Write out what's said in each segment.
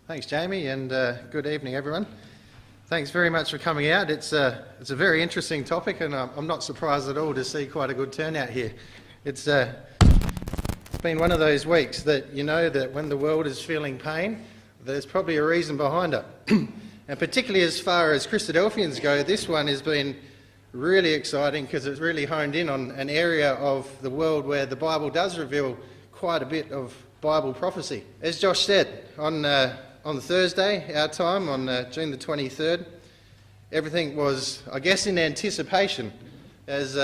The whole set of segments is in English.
Thanks, Jamie, and good evening, everyone. Thanks very much for coming out. It's a very interesting topic, and I'm not surprised at all to see quite a good turnout here. It's been one of those weeks that you know that when the world is feeling pain, there's probably a reason behind it. And particularly as far as Christadelphians go, this one has been really exciting because it's really honed in on an area of the world where the Bible does reveal quite a bit of Bible prophecy. As Josh said, on Thursday, our time, on June the 23rd, everything was, I guess, in anticipation as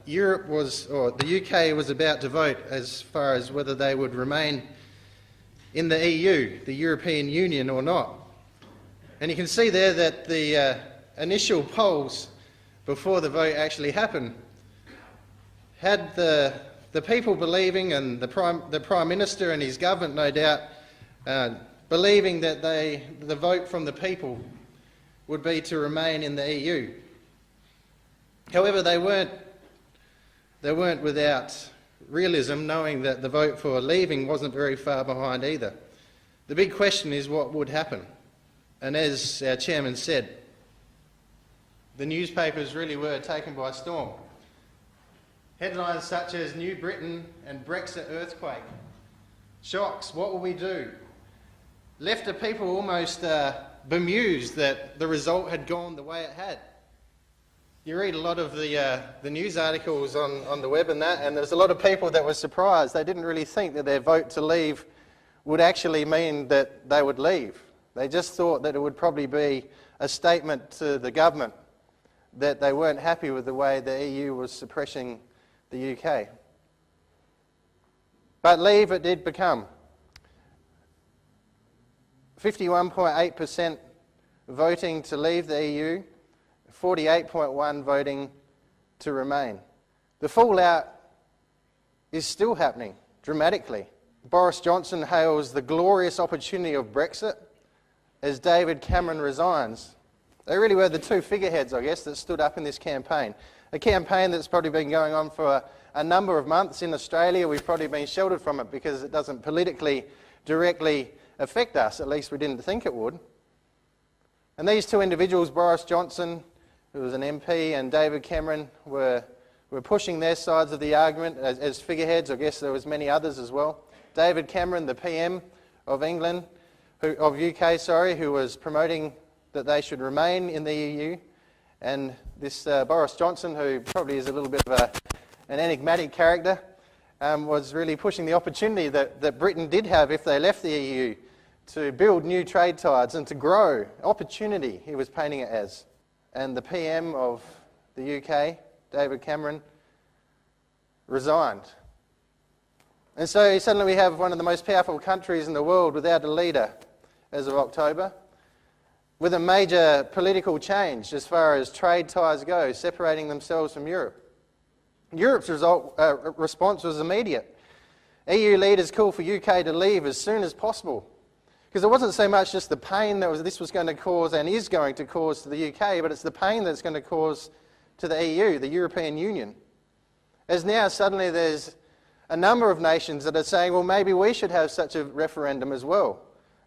Europe was, or the UK was about to vote as far as whether they would remain in the EU, the European Union, or not. And you can see there that the initial polls before the vote actually happened had the people believing, and the Prime Minister and his government, no doubt, believing that the vote from the people would be to remain in the EU. However, they weren't without realism, knowing that the vote for leaving wasn't very far behind either. The big question is what would happen. And as our chairman said, the newspapers really were taken by storm. Headlines such as New Britain and BREXIT earthquake. Shocks, what will we do? Left the people almost bemused that the result had gone the way it had. You read a lot of the news articles on the web and there's a lot of people that were surprised. They didn't really think that their vote to leave would actually mean that they would leave. They just thought that it would probably be a statement to the government that they weren't happy with the way the EU was suppressing the UK. But leave it did become. 51.8% voting to leave the EU, 48.1% voting to remain. The fallout is still happening dramatically. Boris Johnson hails the glorious opportunity of Brexit as David Cameron resigns. They really were the two figureheads, I guess, that stood up in this campaign. A campaign that's probably been going on for a number of months. In Australia, we've probably been sheltered from it because it doesn't politically directly affect us. At least we didn't think it would. And these two individuals, Boris Johnson, who was an MP, and David Cameron, were pushing their sides of the argument as figureheads. I guess there was many others as well. David Cameron, the PM of England, who was promoting that they should remain in the EU, and this Boris Johnson, who probably is a little bit of an enigmatic character, was really pushing the opportunity that Britain did have if they left the EU to build new trade ties and to grow. Opportunity, he was painting it as. And the PM of the UK, David Cameron, resigned. And so suddenly we have one of the most powerful countries in the world without a leader as of October, with a major political change as far as trade ties go, separating themselves from Europe. Europe's response was immediate. EU leaders called for UK to leave as soon as possible, because it wasn't so much just the pain that this was going to cause and is going to cause to the UK, but it's the pain that's going to cause to the EU, the European Union. As now suddenly there's a number of nations that are saying, well, maybe we should have such a referendum as well,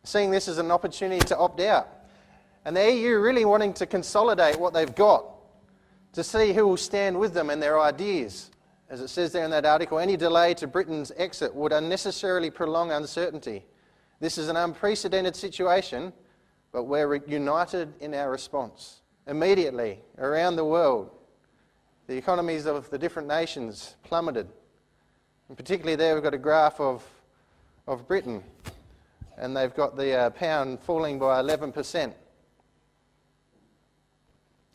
seeing this as an opportunity to opt out. And the EU really wanting to consolidate what they've got, to see who will stand with them and their ideas. As it says there in that article, any delay to Britain's exit would unnecessarily prolong uncertainty. This is an unprecedented situation, but we're united in our response. Immediately, around the world, the economies of the different nations plummeted. And particularly there we've got a graph of Britain, and they've got the pound falling by 11%.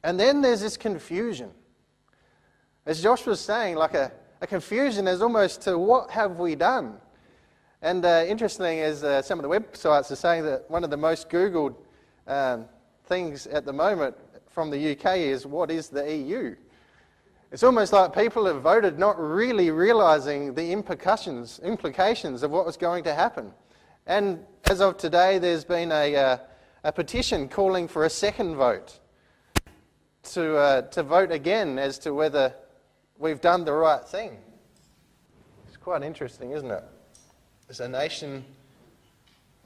And then there's this confusion. As Josh was saying, like a confusion as almost to what have we done? And interesting is some of the websites are saying that one of the most Googled things at the moment from the UK is, what is the EU? It's almost like people have voted not really realising the implications of what was going to happen. And as of today, there's been a petition calling for a second vote to vote again as to whether we've done the right thing. It's quite interesting, isn't it? It's a nation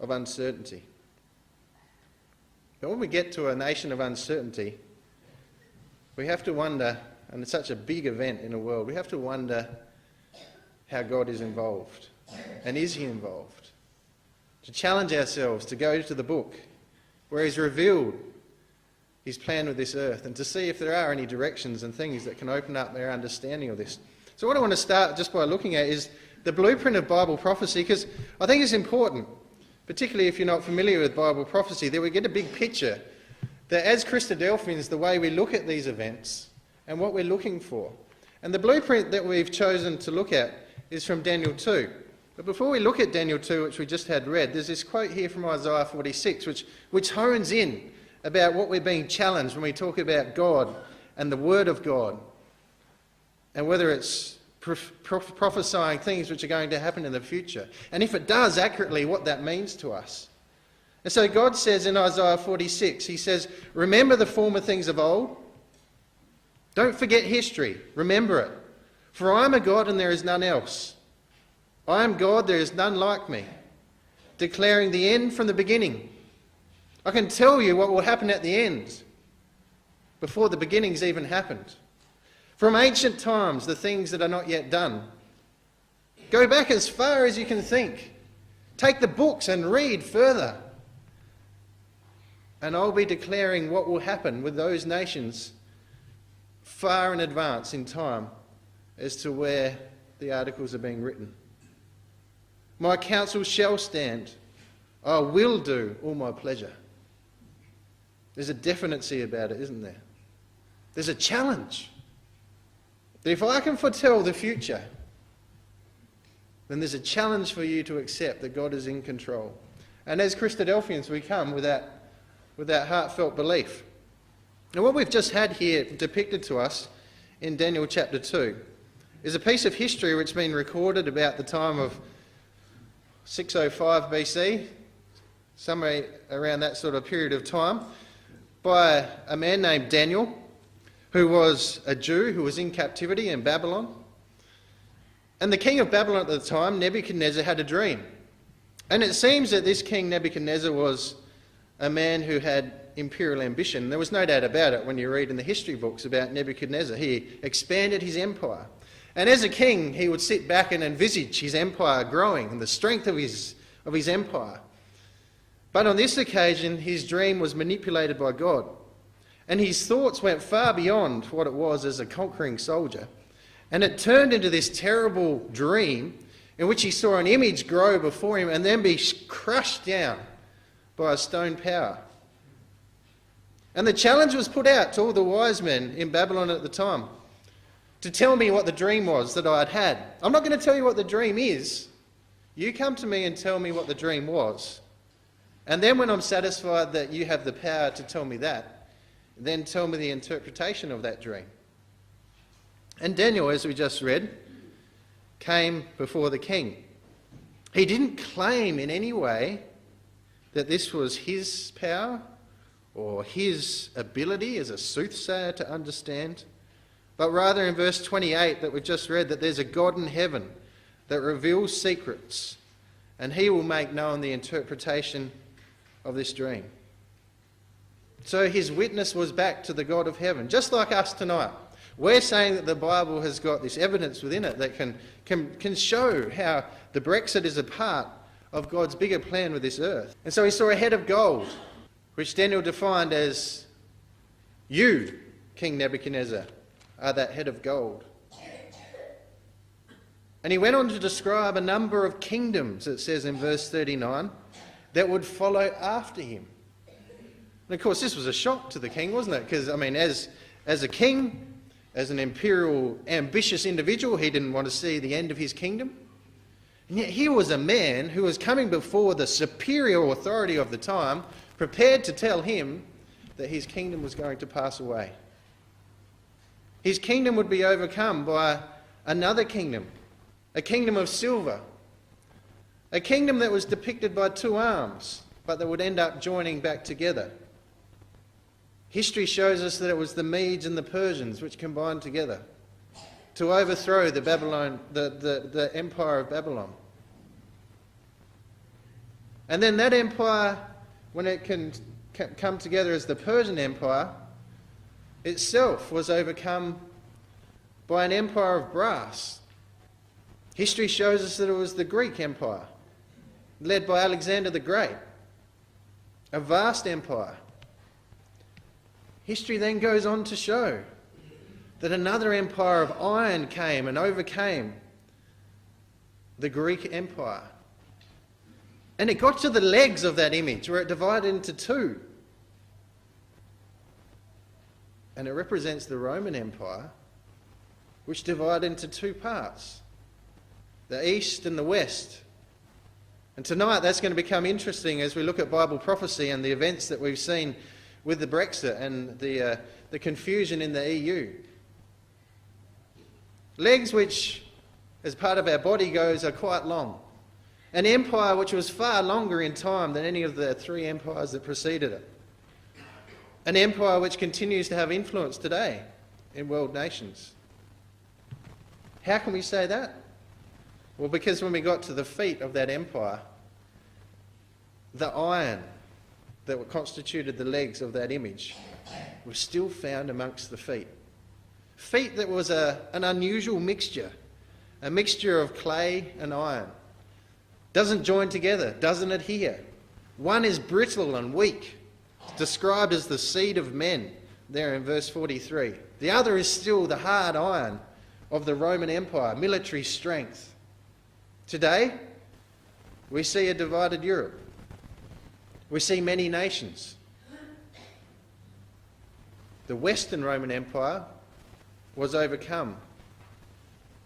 of uncertainty. But when we get to a nation of uncertainty, we have to wonder, and it's such a big event in the world, we have to wonder how God is involved. And is he involved? To challenge ourselves to go to the book where he's revealed his plan with this earth, and to see if there are any directions and things that can open up our understanding of this. So what I want to start just by looking at is the blueprint of Bible prophecy, because I think it's important, particularly if you're not familiar with Bible prophecy, that we get a big picture that as Christadelphians, the way we look at these events and what we're looking for. And the blueprint that we've chosen to look at is from Daniel 2. But before we look at Daniel 2, which we just had read, there's this quote here from Isaiah 46, which hones in about what we're being challenged when we talk about God and the Word of God, and whether it's prophesying things which are going to happen in the future, and if it does accurately, what that means to us. And so God says in Isaiah 46, he says, remember the former things of old. Don't forget history. Remember it. For I am a God and there is none else. I am God, there is none like me, declaring the end from the beginning. I can tell you what will happen at the end, before the beginnings even happened. From ancient times, the things that are not yet done. Go back as far as you can think. Take the books and read further. And I'll be declaring what will happen with those nations far in advance in time as to where the articles are being written. My counsel shall stand. I will do all my pleasure. There's a definitency about it, isn't there? There's a challenge. That if I can foretell the future, then there's a challenge for you to accept that God is in control. And as Christadelphians, we come with that heartfelt belief. And what we've just had here depicted to us in Daniel chapter 2 is a piece of history which has been recorded about the time of 605 BC, somewhere around that sort of period of time, by a man named Daniel, who was a Jew who was in captivity in Babylon. And the king of Babylon at the time, Nebuchadnezzar, had a dream. And it seems that this king Nebuchadnezzar was a man who had imperial ambition. There was no doubt about it when you read in the history books about Nebuchadnezzar. He expanded his empire. And as a king, he would sit back and envisage his empire growing and the strength of his empire. But on this occasion, his dream was manipulated by God. And his thoughts went far beyond what it was as a conquering soldier. And it turned into this terrible dream in which he saw an image grow before him and then be crushed down by a stone power. And the challenge was put out to all the wise men in Babylon at the time to tell me what the dream was that I had had. I'm not going to tell you what the dream is. You come to me and tell me what the dream was. And then when I'm satisfied that you have the power to tell me that, then tell me the interpretation of that dream. And Daniel, as we just read, came before the king. He didn't claim in any way that this was his power or his ability as a soothsayer to understand, but rather in verse 28 that we've just read, that there's a God in heaven that reveals secrets, and he will make known the interpretation of this dream. So his witness was back to the God of heaven, just like us tonight. We're saying that the Bible has got this evidence within it that can show how the BREXIT is a part of God's bigger plan with this earth. And so he saw a head of gold, which Daniel defined as, you, King Nebuchadnezzar, are that head of gold. And he went on to describe a number of kingdoms, it says in verse 39, that would follow after him. And of course, this was a shock to the king, wasn't it? Because, I mean, as a king, as an imperial, ambitious individual, he didn't want to see the end of his kingdom. And yet here was a man who was coming before the superior authority of the time, prepared to tell him that his kingdom was going to pass away. His kingdom would be overcome by another kingdom, a kingdom of silver, a kingdom that was depicted by two arms, but that would end up joining back together. History shows us that it was the Medes and the Persians which combined together to overthrow the empire of Babylon. And then that empire when it can come together as the Persian Empire, itself was overcome by an empire of brass. History shows us that it was the Greek Empire, led by Alexander the Great, a vast empire. History then goes on to show that another empire of iron came and overcame the Greek Empire. And it got to the legs of that image where it divided into two. And it represents the Roman Empire, which divided into two parts, the East and the West. And tonight that's going to become interesting as we look at Bible prophecy and the events that we've seen with the BREXIT and the confusion in the EU. Legs which, as part of our body goes, are quite long. An empire which was far longer in time than any of the three empires that preceded it. An empire which continues to have influence today in world nations. How can we say that? Well, because when we got to the feet of that empire, the iron that constituted the legs of that image was still found amongst the feet. Feet that was an unusual mixture, a mixture of clay and iron. Doesn't join together, doesn't adhere. One is brittle and weak, described as the seed of men, there in verse 43. The other is still the hard iron of the Roman Empire, military strength. Today, we see a divided Europe. We see many nations. The Western Roman Empire was overcome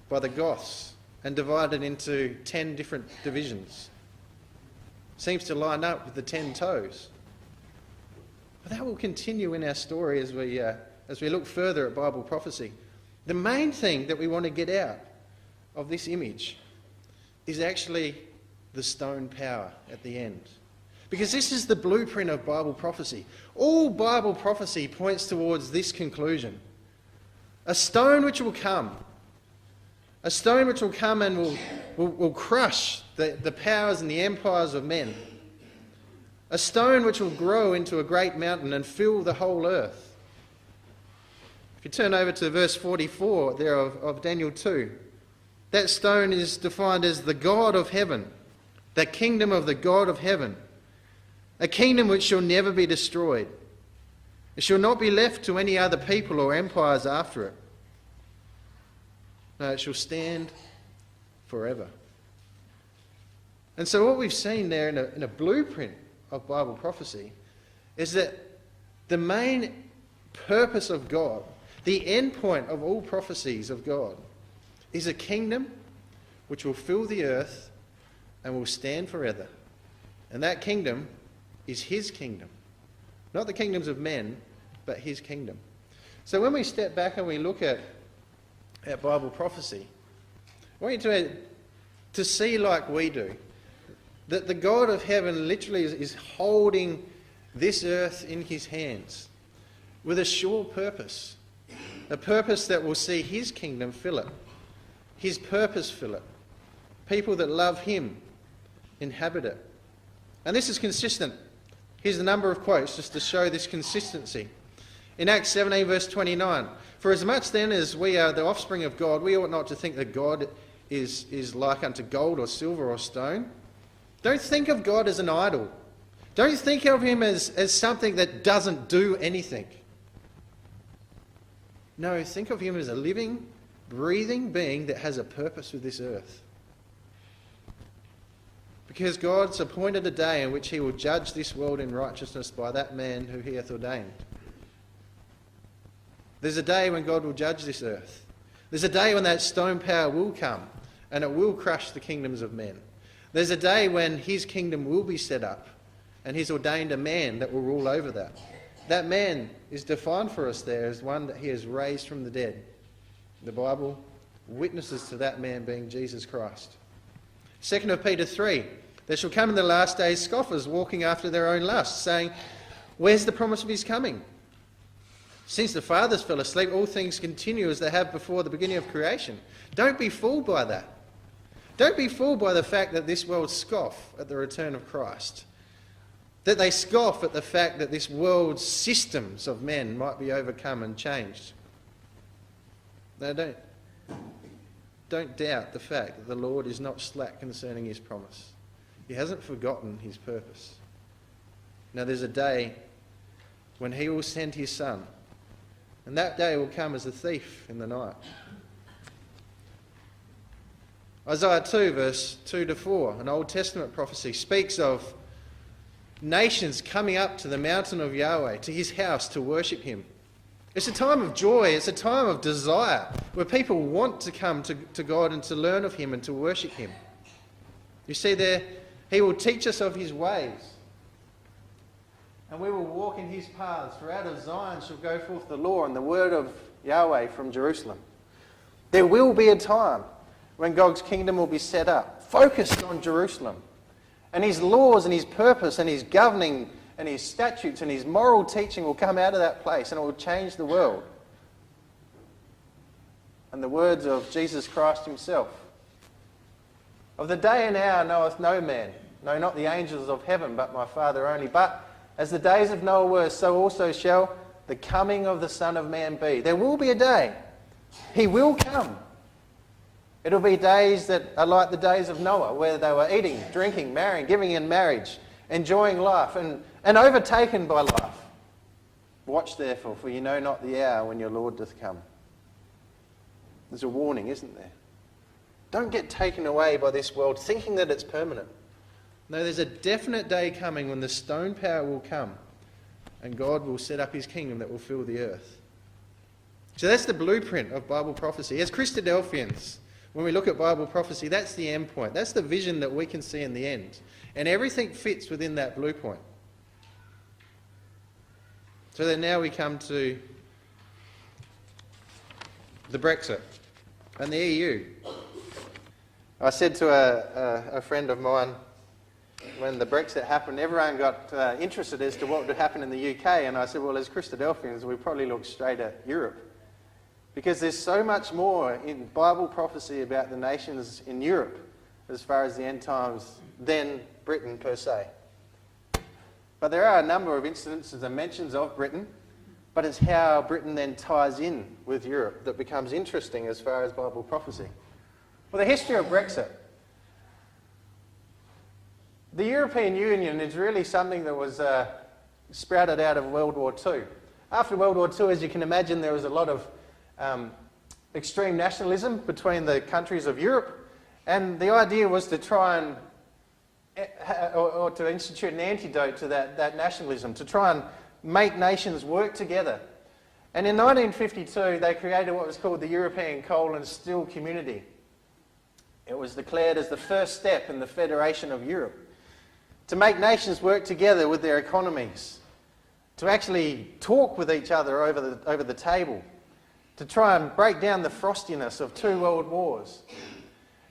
by the Goths and divided into 10 different divisions. Seems to line up with the 10 toes. But that will continue in our story as we look further at Bible prophecy. The main thing that we want to get out of this image is actually the stone power at the end. Because this is the blueprint of Bible prophecy. All Bible prophecy points towards this conclusion. A stone which will come. A stone which will come and will crush the powers and the empires of men. A stone which will grow into a great mountain and fill the whole earth. If you turn over to verse 44 there of Daniel 2, that stone is defined as the God of heaven, the kingdom of the God of heaven, a kingdom which shall never be destroyed. It shall not be left to any other people or empires after it. No, it shall stand forever. And so what we've seen there in a blueprint of Bible prophecy is that the main purpose of God, the end point of all prophecies of God, is a kingdom which will fill the earth and will stand forever. And that kingdom is his kingdom. Not the kingdoms of men, but his kingdom. So when we step back and we look at Bible prophecy, I want you to see like we do, that the God of heaven literally is holding this earth in his hands with a sure purpose. A purpose that will see his kingdom fill it. His purpose fill it. People that love him inhabit it. And this is consistent. Here's a number of quotes just to show this consistency. In Acts 17 verse 29, for as much then as we are the offspring of God, we ought not to think that God is like unto gold or silver or stone. Don't think of God as an idol. Don't think of him as something that doesn't do anything. No, think of him as a living, breathing being that has a purpose with this earth. Because God's appointed a day in which he will judge this world in righteousness by that man who he hath ordained. There's a day when God will judge this earth. There's a day when that stone power will come and it will crush the kingdoms of men. There's a day when his kingdom will be set up and he's ordained a man that will rule over that. That man is defined for us there as one that he has raised from the dead. The Bible witnesses to that man being Jesus Christ. 2 Peter 3, there shall come in the last days scoffers walking after their own lusts, saying, where's the promise of his coming? Since the fathers fell asleep, all things continue as they have before the beginning of creation. Don't be fooled by that. Don't be fooled by the fact that this world scoff at the return of Christ. that they scoff at the fact that this world's systems of men might be overcome and changed. They don't doubt the fact that the Lord is not slack concerning his promise. He hasn't forgotten his purpose. Now there's a day when he will send his Son, and that day will come as a thief in the night. Isaiah 2 verse 2 to 4, an Old Testament prophecy, speaks of nations coming up to the mountain of Yahweh, to his house to worship him. It's a time of joy, it's a time of desire, where people want to come to God and to learn of him and to worship him. You see there, he will teach us of his ways, and we will walk in his paths. For out of Zion shall go forth the law and the word of Yahweh from Jerusalem. There will be a time when God's kingdom will be set up, focused on Jerusalem. And his laws and his purpose and his governing and his statutes and his moral teaching will come out of that place, and it will change the world. And the words of Jesus Christ himself: of the day and hour knoweth no man, no, not the angels of heaven, but my Father only. But as the days of Noah were, so also shall the coming of the Son of Man be. There will be a day. He will come. It'll be days that are like the days of Noah, where they were eating, drinking, marrying, giving in marriage, enjoying life, and overtaken by life. Watch therefore, for you know not the hour when your Lord doth come. There's a warning, isn't there? Don't get taken away by this world thinking that it's permanent. No, there's a definite day coming when the stone power will come and God will set up his kingdom that will fill the earth. So that's the blueprint of Bible prophecy. As Christadelphians, when we look at Bible prophecy, that's the end point. That's the vision that we can see in the end. And everything fits within that blueprint. So then now we come to the BREXIT and the EU. I said to a friend of mine, when the BREXIT happened, everyone got interested as to what would happen in the UK, and I said, well, as Christadelphians, we probably look straight at Europe. Because there's so much more in Bible prophecy about the nations in Europe as far as the end times than Britain per se. But there are a number of instances and mentions of Britain, but it's how Britain then ties in with Europe that becomes interesting as far as Bible prophecy. Well, the history of BREXIT. The European Union is really something that was sprouted out of World War II. After World War II, as you can imagine, there was a lot of extreme nationalism between the countries of Europe, and the idea was to try and or to institute an antidote to that nationalism, to try and make nations work together. And in 1952 they created what was called the European Coal and Steel Community. It was declared as the first step in the Federation of Europe, to make nations work together with their economies, to actually talk with each other over the table, to try and break down the frostiness of two world wars.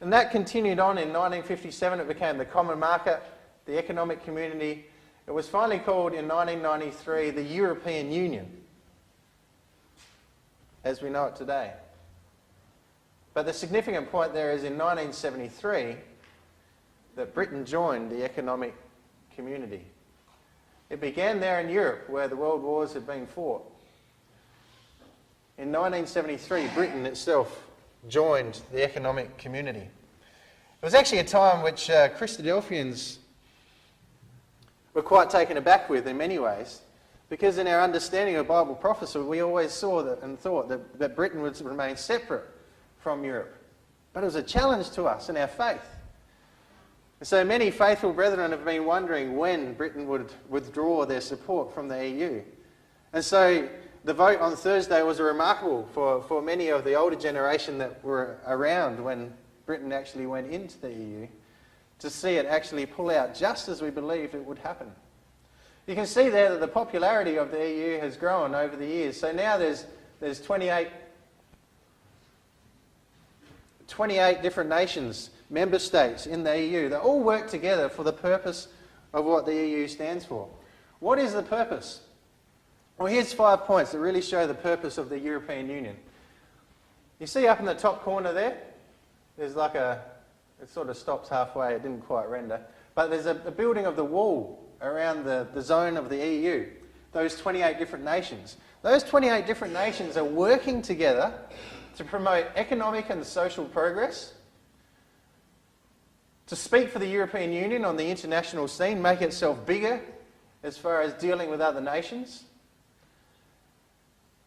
And that continued on. In 1957 it became the Common Market, the Economic Community. It was finally called in 1993 the European Union, as we know it today. But the significant point there is in 1973 that Britain joined the Economic Community. It began there in Europe, where the world wars had been fought. In 1973, Britain itself joined the Economic Community. It was actually a time which Christadelphians were quite taken aback with in many ways, because in our understanding of Bible prophecy, we always saw that and thought that Britain would remain separate from Europe. But it was a challenge to us in our faith. And so many faithful brethren have been wondering when Britain would withdraw their support from the EU. And so the vote on Thursday was remarkable for many of the older generation that were around when Britain actually went into the EU, to see it actually pull out just as we believed it would happen. You can see there that the popularity of the EU has grown over the years. So now there's 28 different nations, member states in the EU. They all work together for the purpose of what the EU stands for. What is the purpose? Well, here's 5 points that really show the purpose of the European Union. You see up in the top corner there, there's like it sort of stops halfway, it didn't quite render, but there's a building of the wall around the zone of the EU, those 28 different nations. Those 28 different nations are working together to promote economic and social progress, to speak for the European Union on the international scene, make itself bigger as far as dealing with other nations.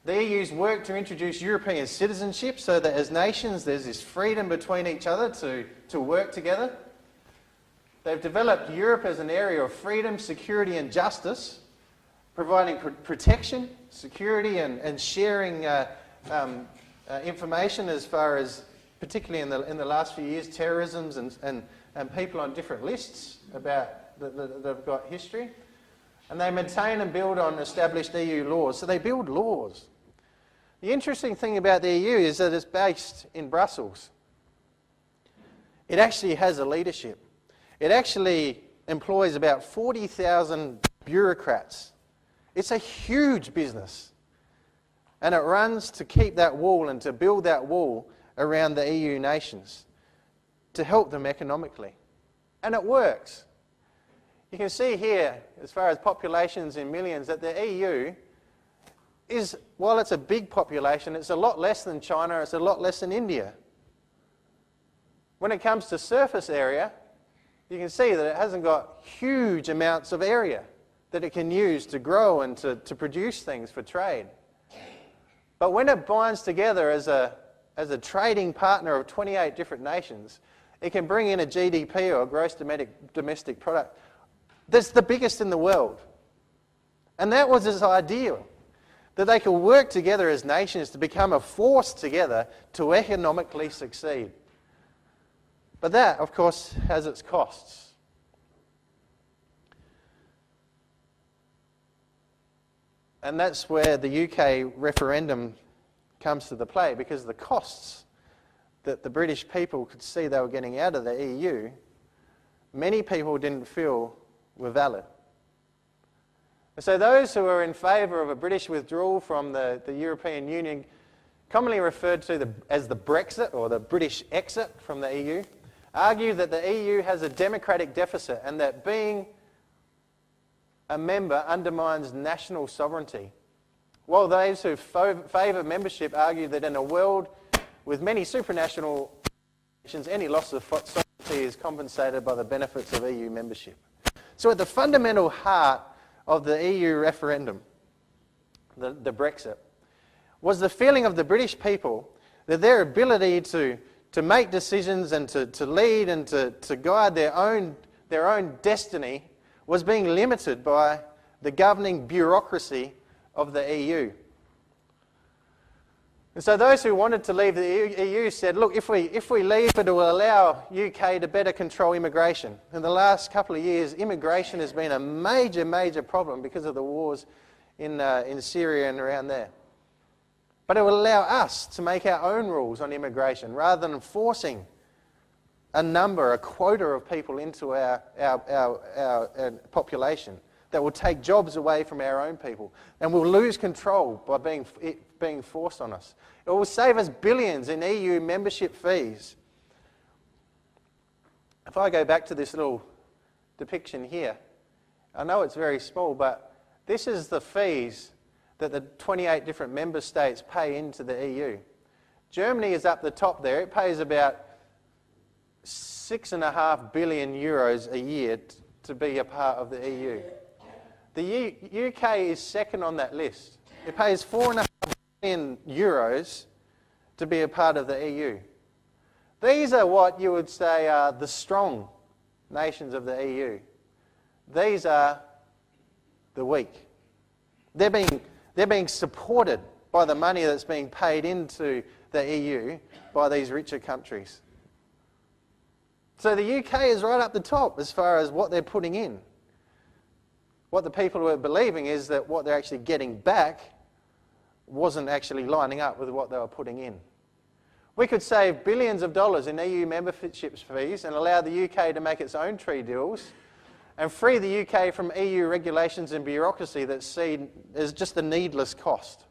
The EU's work to introduce European citizenship so that as nations there's this freedom between each other to work together. They've developed Europe as an area of freedom, security and justice, providing protection, security and sharing information as far as, particularly in the last few years, terrorism and people on different lists about that have got history. And they maintain and build on established EU laws. So they build laws. The interesting thing about the EU is that it's based in Brussels. It actually has a leadership. It actually employs about 40,000 bureaucrats. It's a huge business. And it runs to keep that wall and to build that wall around the EU nations to help them economically. And it works. You can see here, as far as populations in millions, that the EU is, while it's a big population, it's a lot less than China, it's a lot less than India. When it comes to surface area, you can see that it hasn't got huge amounts of area that it can use to grow and to produce things for trade. But when it binds together as a trading partner of 28 different nations, it can bring in a GDP, or a gross domestic product, that's the biggest in the world. And that was its ideal, that they could work together as nations to become a force together to economically succeed. But that, of course, has its costs. And that's where the UK referendum comes to the play, because the costs that the British people could see they were getting out of the EU, many people didn't feel were valid. And so those who are in favour of a British withdrawal from the European Union, commonly referred to as the BREXIT, or the British exit from the EU, argue that the EU has a democratic deficit and that being a member undermines national sovereignty. While those who favour membership argue that in a world with many supranational nations, any loss of sovereignty is compensated by the benefits of EU membership. So at the fundamental heart of the EU referendum, the BREXIT, was the feeling of the British people that their ability to make decisions and to lead and to guide their own destiny was being limited by the governing bureaucracy of the EU. And so those who wanted to leave the EU said, look, if we leave, it will allow UK to better control immigration. In the last couple of years, immigration has been a major, major problem because of the wars in Syria and around there. But it will allow us to make our own rules on immigration rather than forcing a quota of people into our population that will take jobs away from our own people, and we'll lose control by being forced on us. It will save us billions in EU membership fees. If I go back to this little depiction here, I know it's very small, but this is the fees that the 28 different member states pay into the EU. Germany is up the top there. It pays about 6.5 billion euros a year to be a part of the EU. The UK is second on that list. It pays 4.5 billion euros to be a part of the EU. These are what you would say are the strong nations of the EU. These are the weak. They're being supported by the money that's being paid into the EU by these richer countries. So the UK is right up the top as far as what they're putting in. What the people were believing is that what they're actually getting back wasn't actually lining up with what they were putting in. We could save billions of dollars in EU membership fees and allow the UK to make its own trade deals and free the UK from EU regulations and bureaucracy that's seen as just a needless cost.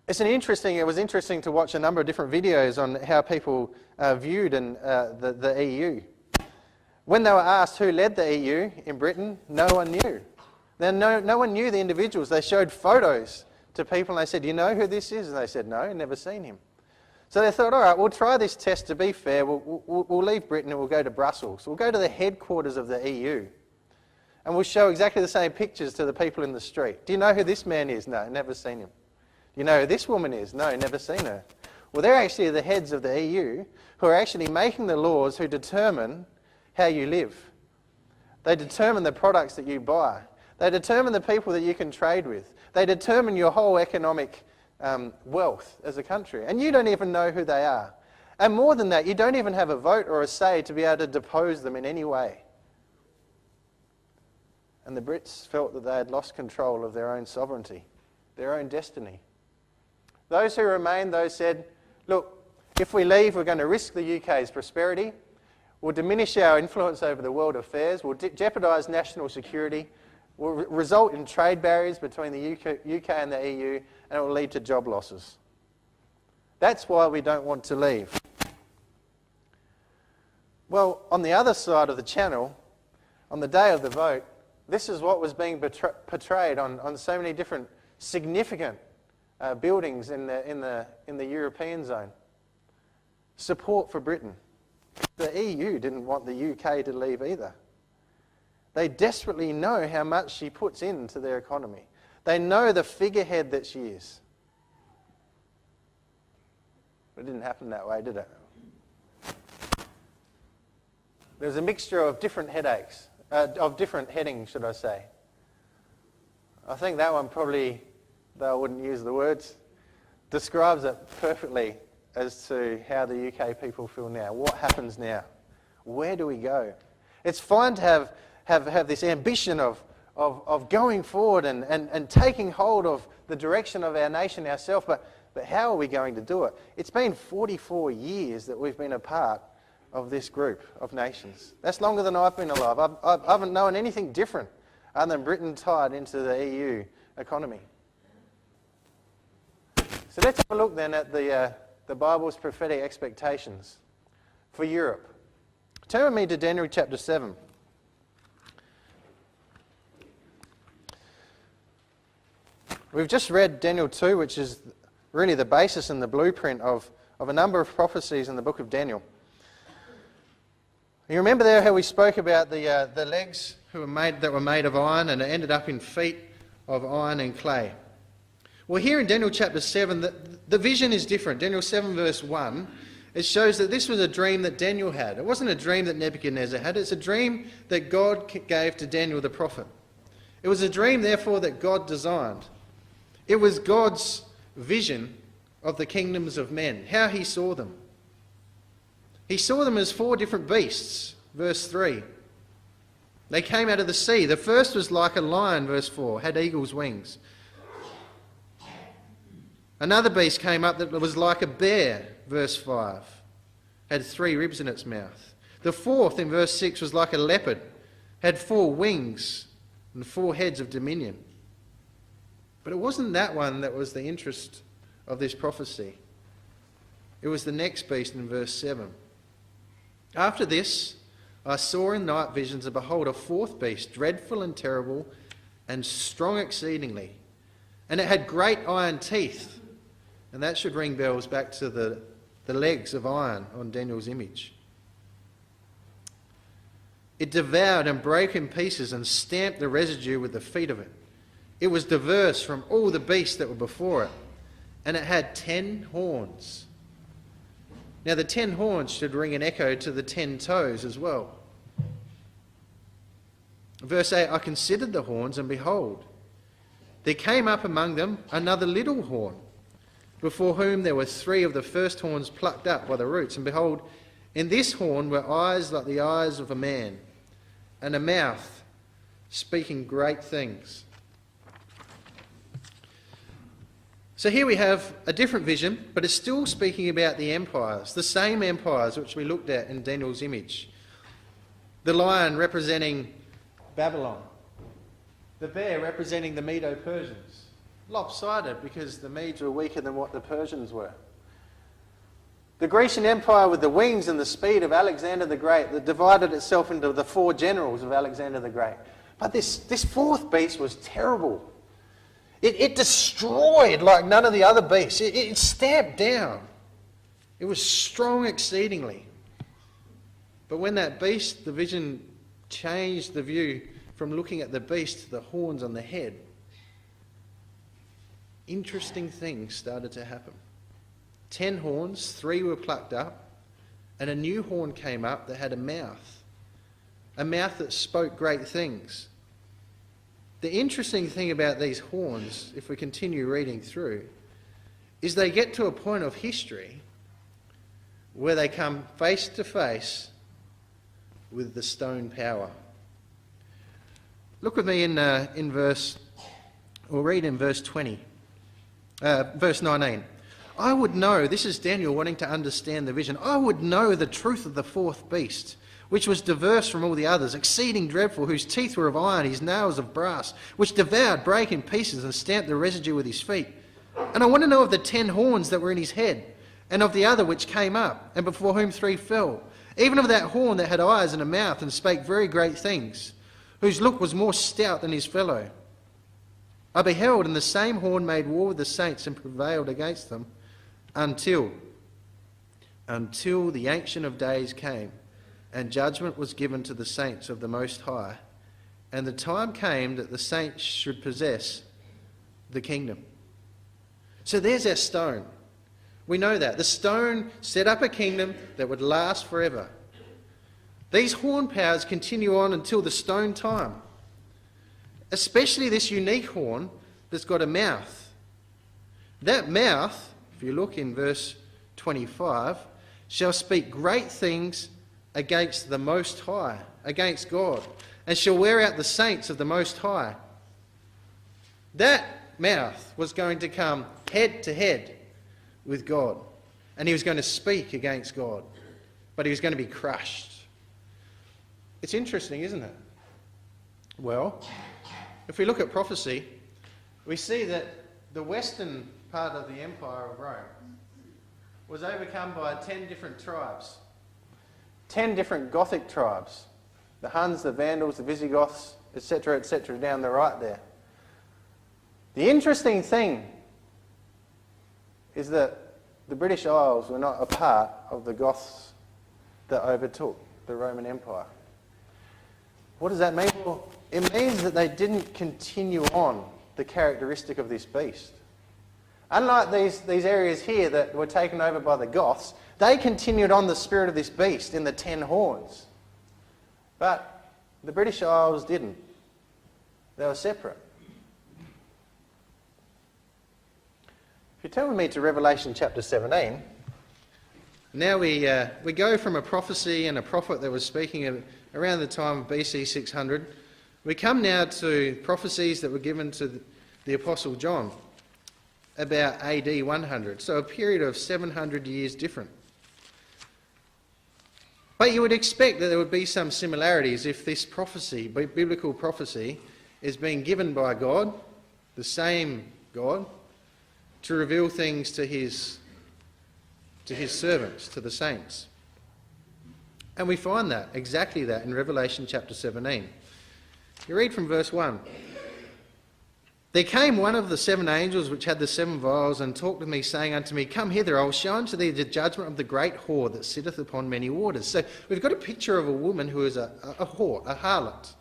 It was interesting to watch a number of different videos on how people viewed the EU. When they were asked who led the EU in Britain, no one knew. Now, no one knew the individuals. They showed photos to people and they said, "Do you know who this is?" And they said, "No, never seen him." So they thought, all right, we'll try this test to be fair. We'll leave Britain and we'll go to Brussels. We'll go to the headquarters of the EU and we'll show exactly the same pictures to the people in the street. "Do you know who this man is?" "No, never seen him." "Do you know who this woman is?" "No, never seen her." Well, they're actually the heads of the EU who are actually making the laws who determine how you live. They determine the products that you buy. They determine the people that you can trade with. They determine your whole economic wealth as a country. And you don't even know who they are. And more than that, you don't even have a vote or a say to be able to depose them in any way. And the Brits felt that they had lost control of their own sovereignty, their own destiny. Those who remained, those said, look, if we leave, we're going to risk the UK's prosperity, we'll diminish our influence over the world affairs, we'll jeopardise national security, will result in trade barriers between the UK and the EU, and it will lead to job losses. That's why we don't want to leave. Well, on the other side of the channel, on the day of the vote, this is what was being portrayed on so many different significant buildings in the European zone. Support for Britain. The EU didn't want the UK to leave either. They desperately know how much she puts into their economy. They know the figurehead that she is. But it didn't happen that way, did it? There was a mixture of different headaches, of different headings, should I say. I think that one probably, though I wouldn't use the words, describes it perfectly as to how the UK people feel now. What happens now? Where do we go? It's fine to have this ambition of going forward and taking hold of the direction of our nation ourselves, but how are we going to do it? It's been 44 years that we've been a part of this group of nations. That's longer than I've been alive. I haven't known anything different other than Britain tied into the EU economy. So let's have a look then at the Bible's prophetic expectations for Europe. Turn with me to Daniel chapter 7. We've just read Daniel 2, which is really the basis and the blueprint of a number of prophecies in the book of Daniel. You remember there how we spoke about the legs that were made of iron and it ended up in feet of iron and clay. Well, here in Daniel chapter 7, the vision is different. Daniel 7 verse 1, it shows that this was a dream that Daniel had. It wasn't a dream that Nebuchadnezzar had. It's a dream that God gave to Daniel the prophet. It was a dream, therefore, that God designed. It was God's vision of the kingdoms of men, how he saw them. He saw them as 4 different beasts, verse 3. They came out of the sea. The first was like a lion, verse 4, had eagle's wings. Another beast came up that was like a bear, verse 5, had 3 ribs in its mouth. The fourth, in verse 6, was like a leopard, had 4 wings and 4 heads of dominion. But it wasn't that one that was the interest of this prophecy. It was the next beast in verse 7. After this, I saw in night visions, and behold, a 4th beast, dreadful and terrible, and strong exceedingly. And it had great iron teeth. And that should ring bells back to the legs of iron on Daniel's image. It devoured and broke in pieces and stamped the residue with the feet of it. It was diverse from all the beasts that were before it, and it had 10 horns. Now the 10 horns should ring an echo to the 10 toes as well. Verse 8, I considered the horns, and behold, there came up among them another little horn, before whom there were 3 of the first horns plucked up by the roots. And behold, in this horn were eyes like the eyes of a man, and a mouth speaking great things. So here we have a different vision, but it's still speaking about the empires, the same empires which we looked at in Daniel's image. The lion representing Babylon, the bear representing the Medo-Persians. Lopsided because the Medes were weaker than what the Persians were. The Grecian Empire with the wings and the speed of Alexander the Great that divided itself into the 4 generals of Alexander the Great. But this fourth beast was terrible. It destroyed like none of the other beasts. It stamped down. It was strong exceedingly. But when that beast, the vision changed the view from looking at the beast to the horns on the head, interesting things started to happen. 10 horns, 3 were plucked up, and a new horn came up that had a mouth that spoke great things. The interesting thing about these horns, if we continue reading through, is they get to a point of history where they come face to face with the stone power. Look with me in verse 20, verse 19. I would know, this is Daniel wanting to understand the vision, I would know the truth of the fourth beast, which was diverse from all the others, exceeding dreadful, whose teeth were of iron, his nails of brass, which devoured, brake in pieces, and stamped the residue with his feet. And I want to know of the 10 horns that were in his head, and of the other which came up, and before whom 3 fell, even of that horn that had eyes and a mouth, and spake very great things, whose look was more stout than his fellow. I beheld, and the same horn made war with the saints, and prevailed against them, until the Ancient of Days came, and judgment was given to the saints of the Most High, and the time came that the saints should possess the kingdom. So there's our stone. We know that. The stone set up a kingdom that would last forever. These horn powers continue on until the stone time, especially this unique horn that's got a mouth. That mouth, if you look in verse 25, shall speak great things against the Most High, against God, and shall wear out the saints of the Most High. That mouth was going to come head to head with God, and he was going to speak against God, but he was going to be crushed. It's interesting, isn't it? Well, if we look at prophecy, we see that the western part of the Empire of Rome was overcome by 10 different tribes. 10 different Gothic tribes. The Huns, the Vandals, the Visigoths, etc., down the right there. The interesting thing is that the British Isles were not a part of the Goths that overtook the Roman Empire. What does that mean? Well, it means that they didn't continue on the characteristic of this beast. Unlike these areas here that were taken over by the Goths, they continued on the spirit of this beast in the 10 horns. But the British Isles didn't. They were separate. If you turn with me to Revelation chapter 17, now we go from a prophecy and a prophet that was speaking around the time of BC 600. We come now to prophecies that were given to the Apostle John about AD 100, so a period of 700 years different. But you would expect that there would be some similarities if this prophecy, biblical prophecy, is being given by God, the same God, to reveal things to his servants, to the saints. And we find that, exactly that, in Revelation chapter 17. You read from verse 1. There came one of the 7 angels which had the 7 vials, and talked with me, saying unto me, Come hither, I will show unto thee the judgment of the great whore that sitteth upon many waters. So we've got a picture of a woman who is a whore, a harlot.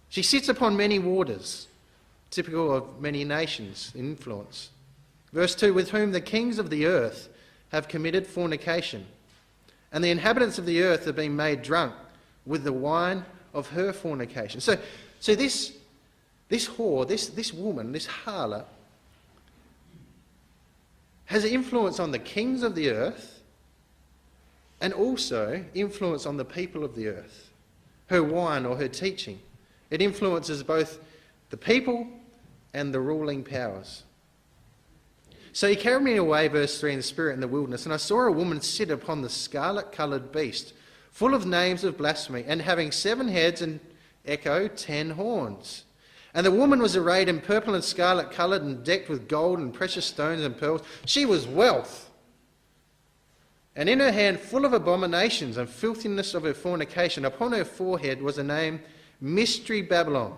She sits upon many waters, typical of many nations in influence. Verse 2, with whom the kings of the earth have committed fornication, and the inhabitants of the earth have been made drunk with the wine of her fornication. So this whore, this woman, this harlot, has influence on the kings of the earth and also influence on the people of the earth. Her wine or her teaching. It influences both the people and the ruling powers. So he carried me away, verse 3, in the spirit in the wilderness, and I saw a woman sit upon the scarlet-coloured beast, full of names of blasphemy, and having 7 heads and, echo, 10 horns. And the woman was arrayed in purple and scarlet coloured and decked with gold and precious stones and pearls. She was wealth. And in her hand full of abominations and filthiness of her fornication. Upon her forehead was a name, Mystery Babylon,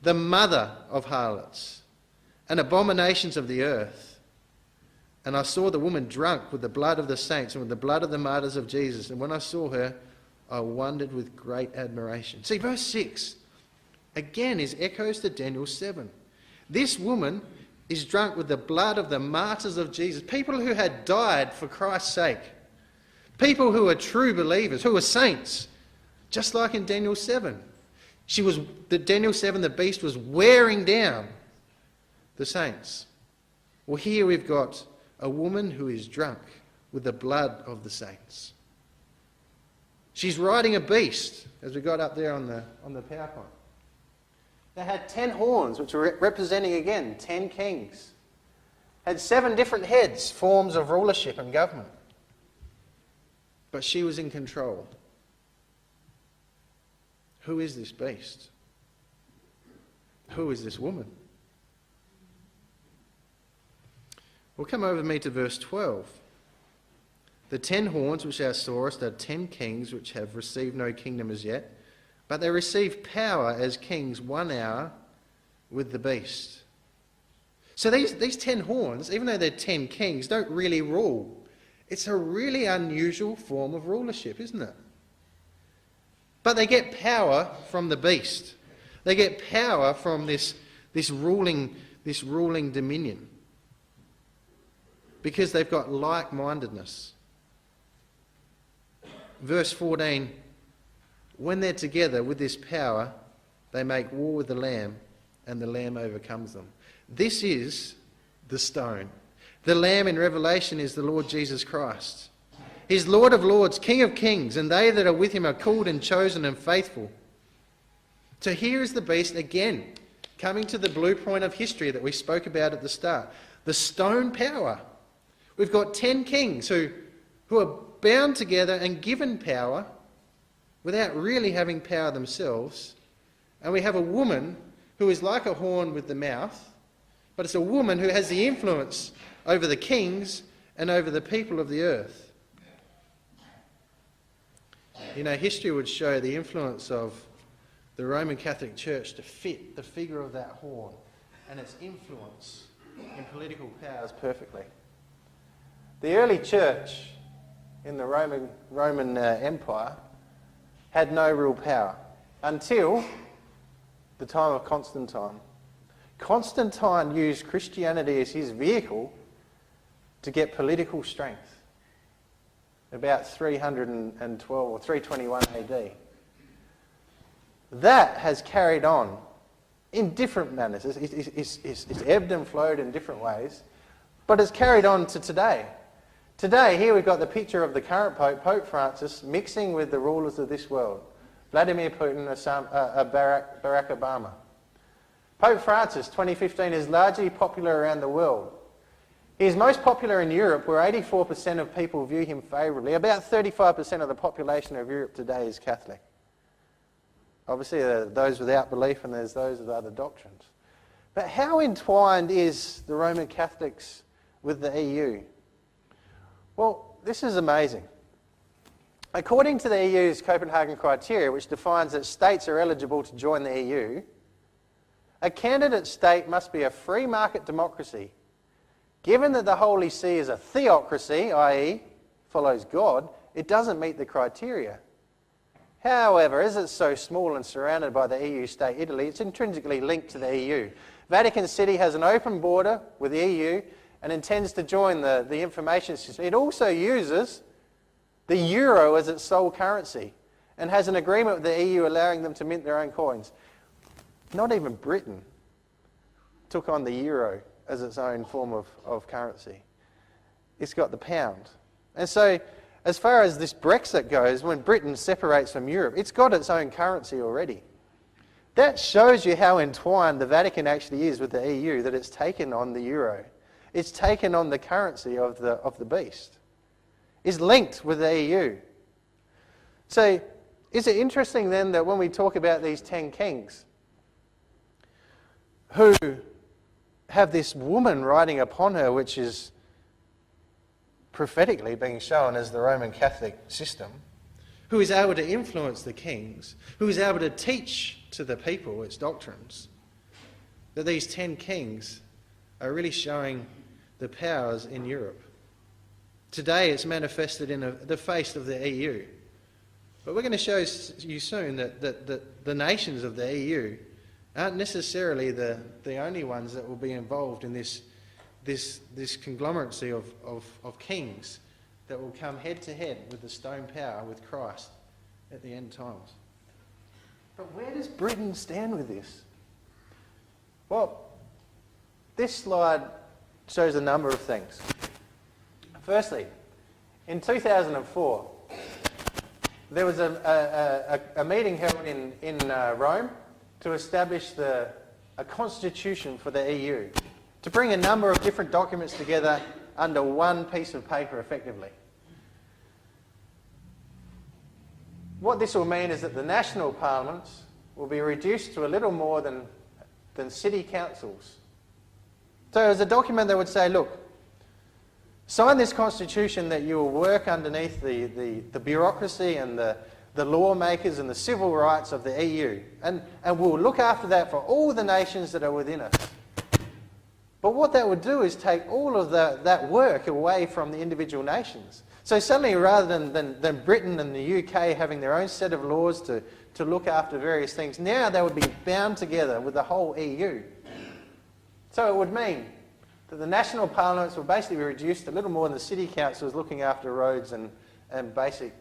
the mother of harlots and abominations of the earth. And I saw the woman drunk with the blood of the saints and with the blood of the martyrs of Jesus. And when I saw her, I wondered with great admiration. See, verse 6, again, is echoes to Daniel 7. This woman is drunk with the blood of the martyrs of Jesus, people who had died for Christ's sake, people who are true believers, who are saints, just like in Daniel 7. Daniel 7, the beast was wearing down the saints. Well, here we've got a woman who is drunk with the blood of the saints. She's riding a beast, as we got up there on the PowerPoint. They had 10 horns, which were representing, again, 10 kings. Had 7 different heads, forms of rulership and government. But she was in control. Who is this beast? Who is this woman? Well, come over with me to verse 12. The 10 horns which thou sawest are 10 kings which have received no kingdom as yet, but they receive power as kings 1 hour with the beast. So these 10 horns, even though they're 10 kings, don't really rule. It's a really unusual form of rulership, isn't it? But they get power from the beast. They get power from this ruling dominion, because they've got like-mindedness. Verse 14, when they're together with this power, they make war with the Lamb, and the Lamb overcomes them. This is the stone. The Lamb in Revelation is the Lord Jesus Christ. He's Lord of lords, King of kings, and they that are with him are called and chosen and faithful. So here is the beast again, coming to the blue point of history that we spoke about at the start. The stone power. We've got 10 kings who are bound together and given power without really having power themselves. And we have a woman who is like a horn with the mouth, but it's a woman who has the influence over the kings and over the people of the earth. You know, history would show the influence of the Roman Catholic Church to fit the figure of that horn and its influence in political powers perfectly. The early church in the Roman Empire had no real power until the time of Constantine. Constantine used Christianity as his vehicle to get political strength about 312 or 321 AD. That has carried on in different manners. It's ebbed and flowed in different ways, but it's carried on to today. Today, here we've got the picture of the current Pope, Pope Francis, mixing with the rulers of this world. Vladimir Putin, Barack Obama. Pope Francis, 2015, is largely popular around the world. He is most popular in Europe, where 84% of people view him favourably. About 35% of the population of Europe today is Catholic. Obviously, there are those without belief and there's those with other doctrines. But how entwined is the Roman Catholics with the EU? Well, this is amazing. According to the EU's Copenhagen criteria, which defines that states are eligible to join the EU, a candidate state must be a free market democracy. Given that the Holy See is a theocracy, i.e. follows God, it doesn't meet the criteria. However, as it's so small and surrounded by the EU state Italy, it's intrinsically linked to the EU. Vatican City has an open border with the EU and intends to join the information system. It also uses the euro as its sole currency and has an agreement with the EU allowing them to mint their own coins. Not even Britain took on the euro as its own form of currency. It's got the pound. And so, as far as this Brexit goes, when Britain separates from Europe, it's got its own currency already. That shows you how entwined the Vatican actually is with the EU, that it's taken on the euro. It's taken on the currency of the beast. It's linked with the EU. So, is it interesting then that when we talk about these 10 kings who have this woman riding upon her, which is prophetically being shown as the Roman Catholic system, who is able to influence the kings, who is able to teach to the people its doctrines, that these 10 kings are really showing the powers in Europe. Today it's manifested in the face of the EU. But we're going to show you soon that the nations of the EU aren't necessarily the only ones that will be involved in this conglomeracy of kings that will come head to head with the stone power with Christ at the end times. But where does Britain stand with this? Well, this slide shows a number of things. Firstly, in 2004, there was a meeting held in Rome to establish a constitution for the EU, to bring a number of different documents together under one piece of paper effectively. What this will mean is that the national parliaments will be reduced to a little more than city councils. So it was a document that would say, look, sign this constitution that you will work underneath the bureaucracy and the lawmakers and the civil rights of the EU. And we'll look after that for all the nations that are within us. But what that would do is take all of that work away from the individual nations. So suddenly, rather than Britain and the UK having their own set of laws to look after various things, now they would be bound together with the whole EU. So it would mean that the national parliaments will basically be reduced a little more than the city councils looking after roads and basic,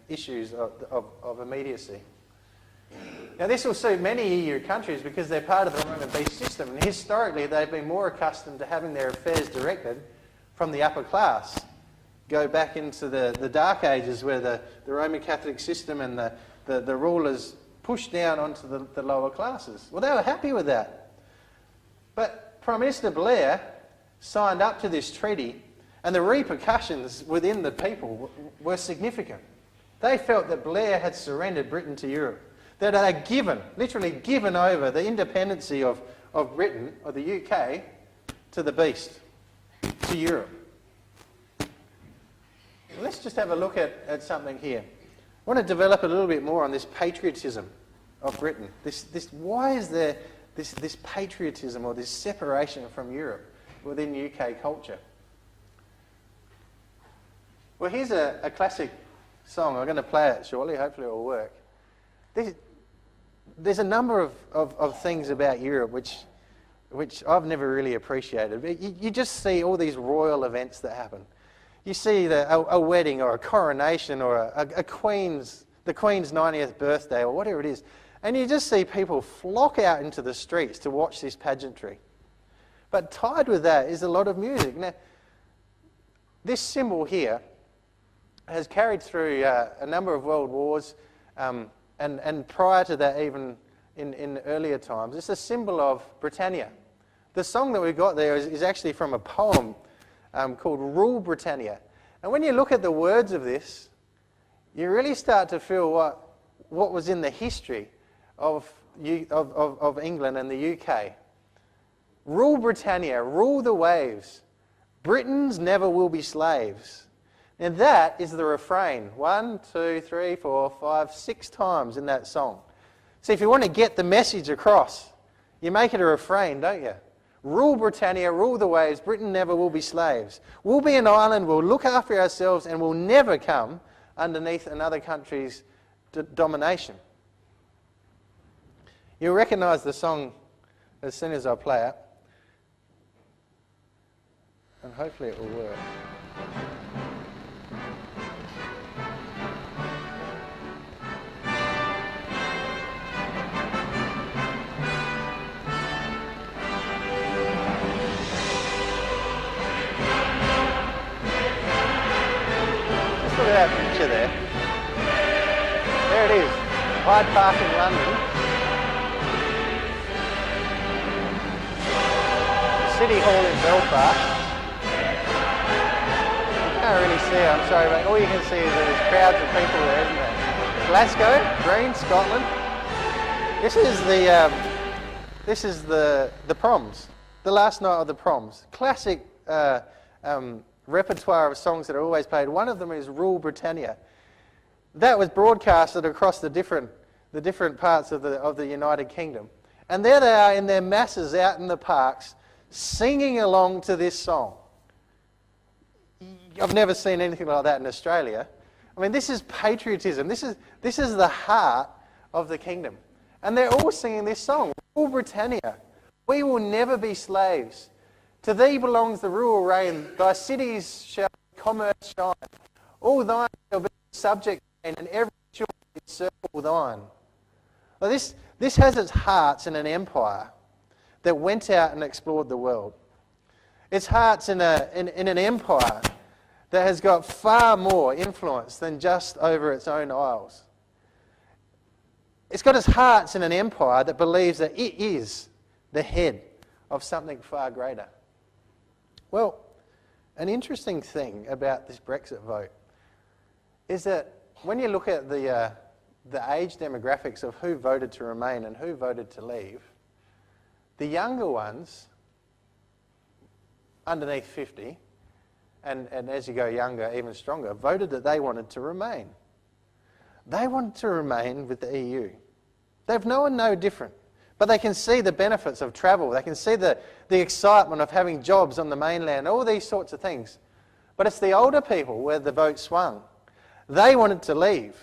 issues of immediacy. Now this will suit many EU countries because they're part of the Roman beast system, and historically they've been more accustomed to having their affairs directed from the upper class. Go back into the Dark Ages where the Roman Catholic system and the rulers pushed down onto the lower classes. Well, they were happy with that. But Prime Minister Blair signed up to this treaty, and the repercussions within the people were significant. They felt that Blair had surrendered Britain to Europe, that they had literally given over the independency of Britain, or the UK, to the beast, to Europe. Let's just have a look at something here. I want to develop a little bit more on this patriotism of Britain. Why is there this patriotism or this separation from Europe within UK culture? Well, here's a classic song. I'm going to play it shortly. Hopefully it will work. There's a number of things about Europe which I've never really appreciated. But you just see all these royal events that happen. You see a wedding or a coronation or the Queen's 90th birthday or whatever it is, and you just see people flock out into the streets to watch this pageantry. But tied with that is a lot of music. Now, this symbol here has carried through a number of world wars, and prior to that, even in earlier times. It's a symbol of Britannia. The song that we've got there is actually from a poem called Rule Britannia. And when you look at the words of this, you really start to feel what was in the history of England and the UK. Rule Britannia, rule the waves. Britons never will be slaves. And that is the refrain. 1, 2, 3, 4, 5, 6 times in that song. See, if you want to get the message across, you make it a refrain, don't you? Rule Britannia, rule the waves, Britain never will be slaves. We'll be an island, we'll look after ourselves, and we'll never come underneath another country's domination. You'll recognise the song as soon as I play it. And hopefully it will work. Look at that picture there. There it is, Hyde Park in London. City Hall in Belfast. You can't really see it, I'm sorry, but all you can see is that there's crowds of people there, isn't there? Glasgow, Green, Scotland. This is the proms, the last night of the proms. Classic repertoire of songs that are always played. One of them is Rule Britannia. That was broadcasted across the different parts of the United Kingdom. And there they are in their masses out in the parks singing along to this song. I've never seen anything like that in Australia. I mean, this is patriotism. This is the heart of the kingdom. And they're all singing this song, Rule Britannia. We will never be slaves. To thee belongs the rural reign. Thy cities shall commerce shine. All thine shall be subject reign, and every children encircle thine. Well, this has its hearts in an empire that went out and explored the world. Its hearts in an empire that has got far more influence than just over its own isles. It's got its hearts in an empire that believes that it is the head of something far greater. Well, an interesting thing about this Brexit vote is that when you look at the age demographics of who voted to remain and who voted to leave, the younger ones, underneath 50, and as you go younger, even stronger, voted that they wanted to remain. They wanted to remain with the EU. They've known no different. But they can see the benefits of travel. They can see the excitement of having jobs on the mainland, all these sorts of things. But it's the older people where the vote swung. They wanted to leave.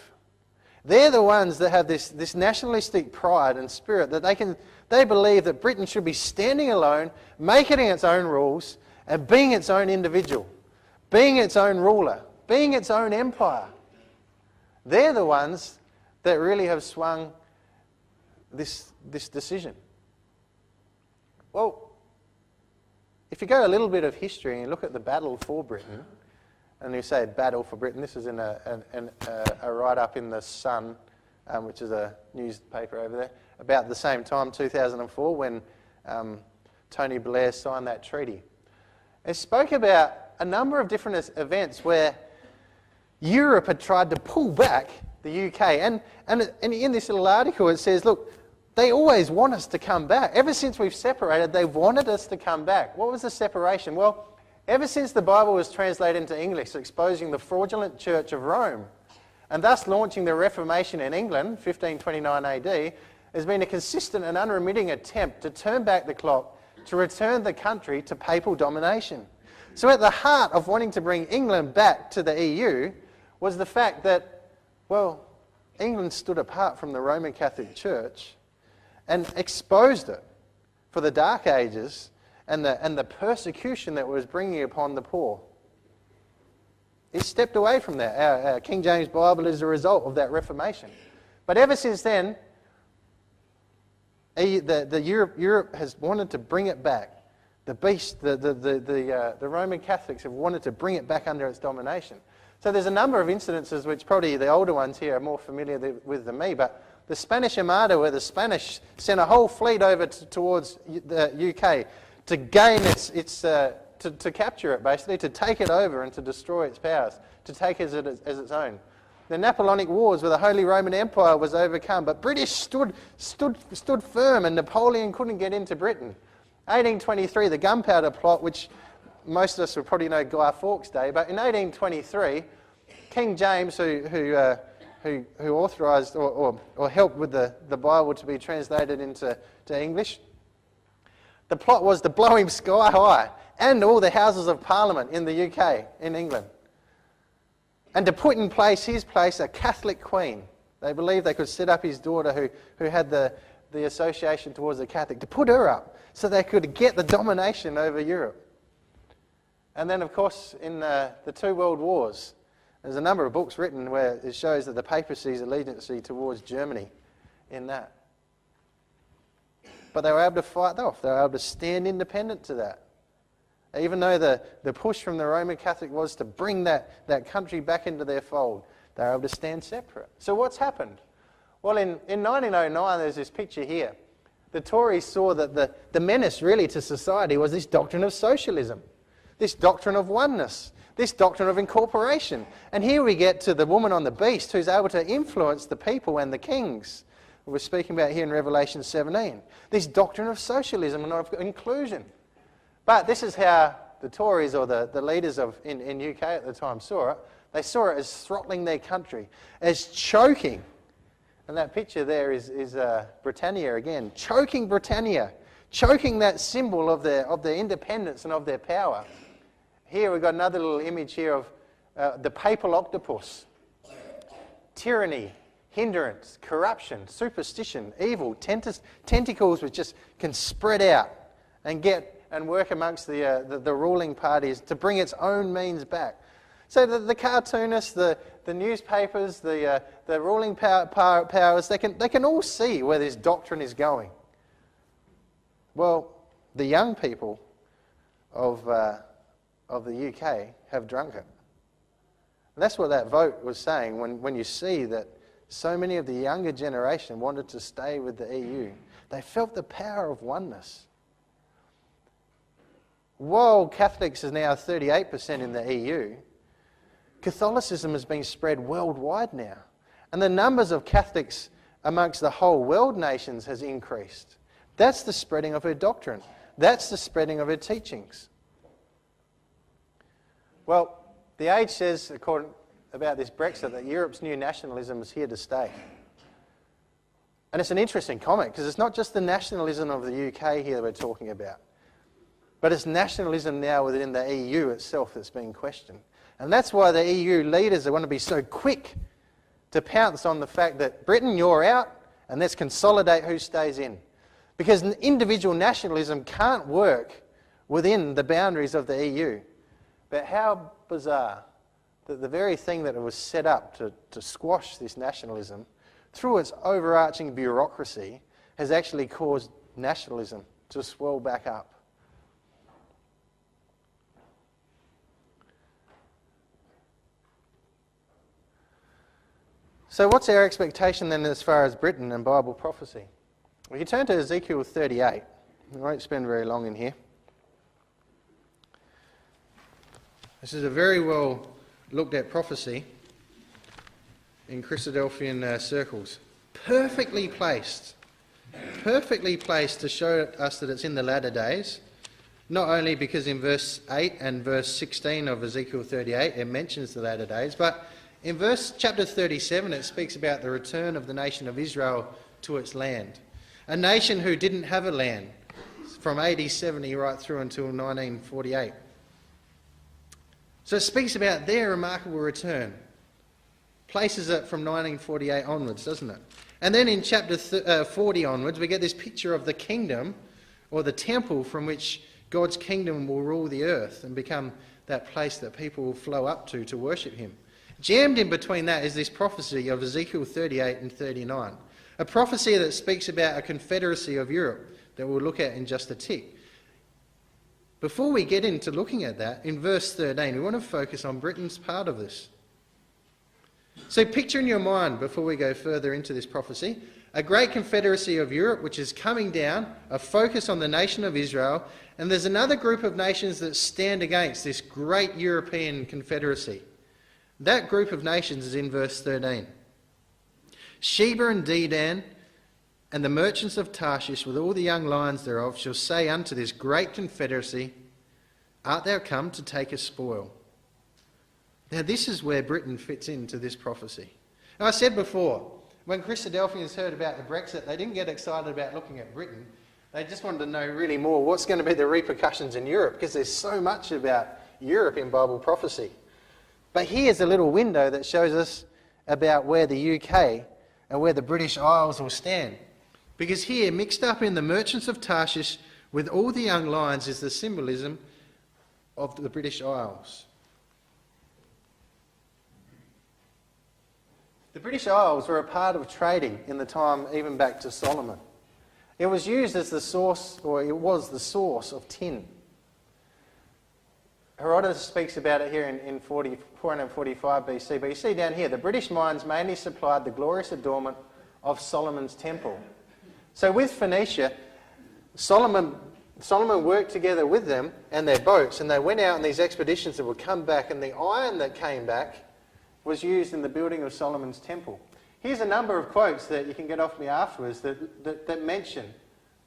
They're the ones that have this nationalistic pride and spirit that they believe that Britain should be standing alone, making its own rules, and being its own individual, being its own ruler, being its own empire. They're the ones that really have swung this decision. Well, if you go a little bit of history and you look at the battle for Britain, and you say battle for Britain, this is in a write-up in The Sun, which is a newspaper over there, about the same time, 2004, when Tony Blair signed that treaty. It spoke about a number of different events where Europe had tried to pull back the UK. And in this little article it says, look, they always want us to come back. Ever since we've separated, they've wanted us to come back. What was the separation? Well, ever since the Bible was translated into English, exposing the fraudulent Church of Rome, and thus launching the Reformation in England, 1529 AD, has been a consistent and unremitting attempt to turn back the clock, to return the country to papal domination. So at the heart of wanting to bring England back to the EU was the fact that, well, England stood apart from the Roman Catholic Church and exposed it for the Dark Ages and the persecution that was bringing upon the poor. It stepped away from that. Our King James Bible is a result of that Reformation. But ever since then, Europe has wanted to bring it back. The Roman Catholics have wanted to bring it back under its domination. So there's a number of incidences which probably the older ones here are more familiar with than me, but the Spanish Armada, where the Spanish sent a whole fleet over towards the UK to gain to capture it, basically, to take it over and to destroy its powers, to take it as its own. The Napoleonic Wars, where the Holy Roman Empire was overcome, but British stood firm and Napoleon couldn't get into Britain. 1823, the Gunpowder Plot, which most of us would probably know Guy Fawkes Day, but in 1823, King James, who authorised or helped with the Bible to be translated into English, the plot was to blow him sky high and all the Houses of Parliament in the UK, in England, and to put in his place a Catholic queen. They believed they could set up his daughter who had the association towards the Catholic, to put her up so they could get the domination over Europe. And then, of course, in the two world wars, there's a number of books written where it shows that the papacy's allegiance towards Germany in that. But they were able to fight off. They were able to stand independent to that. Even though the push from the Roman Catholic was to bring that country back into their fold, they were able to stand separate. So what's happened? Well, in 1909, there's this picture here. The Tories saw that the menace really to society was this doctrine of socialism, this doctrine of oneness, this doctrine of incorporation. And here we get to the woman on the beast who's able to influence the people and the kings. We're speaking about here in Revelation 17. This doctrine of socialism and of inclusion. But this is how the Tories or the leaders in UK at the time saw it, they saw it as throttling their country, as choking. And that picture there is Britannia again, choking Britannia, choking that symbol of their independence and of their power. Here we've got another little image here of the papal octopus. Tyranny, hindrance, corruption, superstition, evil, tentacles which just can spread out and work amongst the ruling parties to bring its own means back. So the cartoonists, the newspapers, the ruling powers, they can all see where this doctrine is going. Well, the young people of the UK have drunk it. And that's what that vote was saying when you see that so many of the younger generation wanted to stay with the EU. They felt the power of oneness. While Catholics is now 38% in the EU, Catholicism has been spread worldwide now. And the numbers of Catholics amongst the whole world nations has increased. That's the spreading of her doctrine. That's the spreading of her teachings. Well, the Age says, according about this Brexit, that Europe's new nationalism is here to stay. And it's an interesting comment because it's not just the nationalism of the UK here that we're talking about, but it's nationalism now within the EU itself that's being questioned. And that's why the EU leaders want to be so quick to pounce on the fact that Britain, you're out, and let's consolidate who stays in. Because individual nationalism can't work within the boundaries of the EU. But how bizarre that the very thing that was set up to squash this nationalism, through its overarching bureaucracy, has actually caused nationalism to swell back up. So what's our expectation then as far as Britain and Bible prophecy? Well, you turn to Ezekiel 38. I won't spend very long in here. This is a very well looked at prophecy in Christadelphian circles. Perfectly placed to show us that it's in the latter days, not only because in verse 8 and verse 16 of Ezekiel 38 it mentions the latter days, but in chapter 37 it speaks about the return of the nation of Israel to its land. A nation who didn't have a land from AD 70 right through until 1948. So it speaks about their remarkable return. Places it from 1948 onwards, doesn't it? And then in chapter 40 onwards, we get this picture of the kingdom, or the temple from which God's kingdom will rule the earth and become that place that people will flow up to worship him. Jammed in between that is this prophecy of Ezekiel 38 and 39. A prophecy that speaks about a confederacy of Europe that we'll look at in just a tick. Before we get into looking at that, in verse 13, we want to focus on Britain's part of this. So picture in your mind, before we go further into this prophecy, a great confederacy of Europe which is coming down, a focus on the nation of Israel, and there's another group of nations that stand against this great European confederacy. That group of nations is in verse 13. Sheba and Dedan and the merchants of Tarshish with all the young lions thereof shall say unto this great confederacy, art thou come to take a spoil? Now this is where Britain fits into this prophecy. Now I said before, when Christadelphians heard about the Brexit, they didn't get excited about looking at Britain. They just wanted to know really more what's going to be the repercussions in Europe, because there's so much about Europe in Bible prophecy. But here's a little window that shows us about where the UK and where the British Isles will stand. Because here, mixed up in the merchants of Tarshish with all the young lions, is the symbolism of the British Isles. The British Isles were a part of trading in the time even back to Solomon. It was used as the source, or it was the source of tin. Herodotus speaks about it here in 445 BC, but you see down here, the British mines mainly supplied the glorious adornment of Solomon's temple. So with Phoenicia, Solomon worked together with them and their boats, and they went out on these expeditions that would come back, and the iron that came back was used in the building of Solomon's temple. Here's a number of quotes that you can get off me afterwards that mention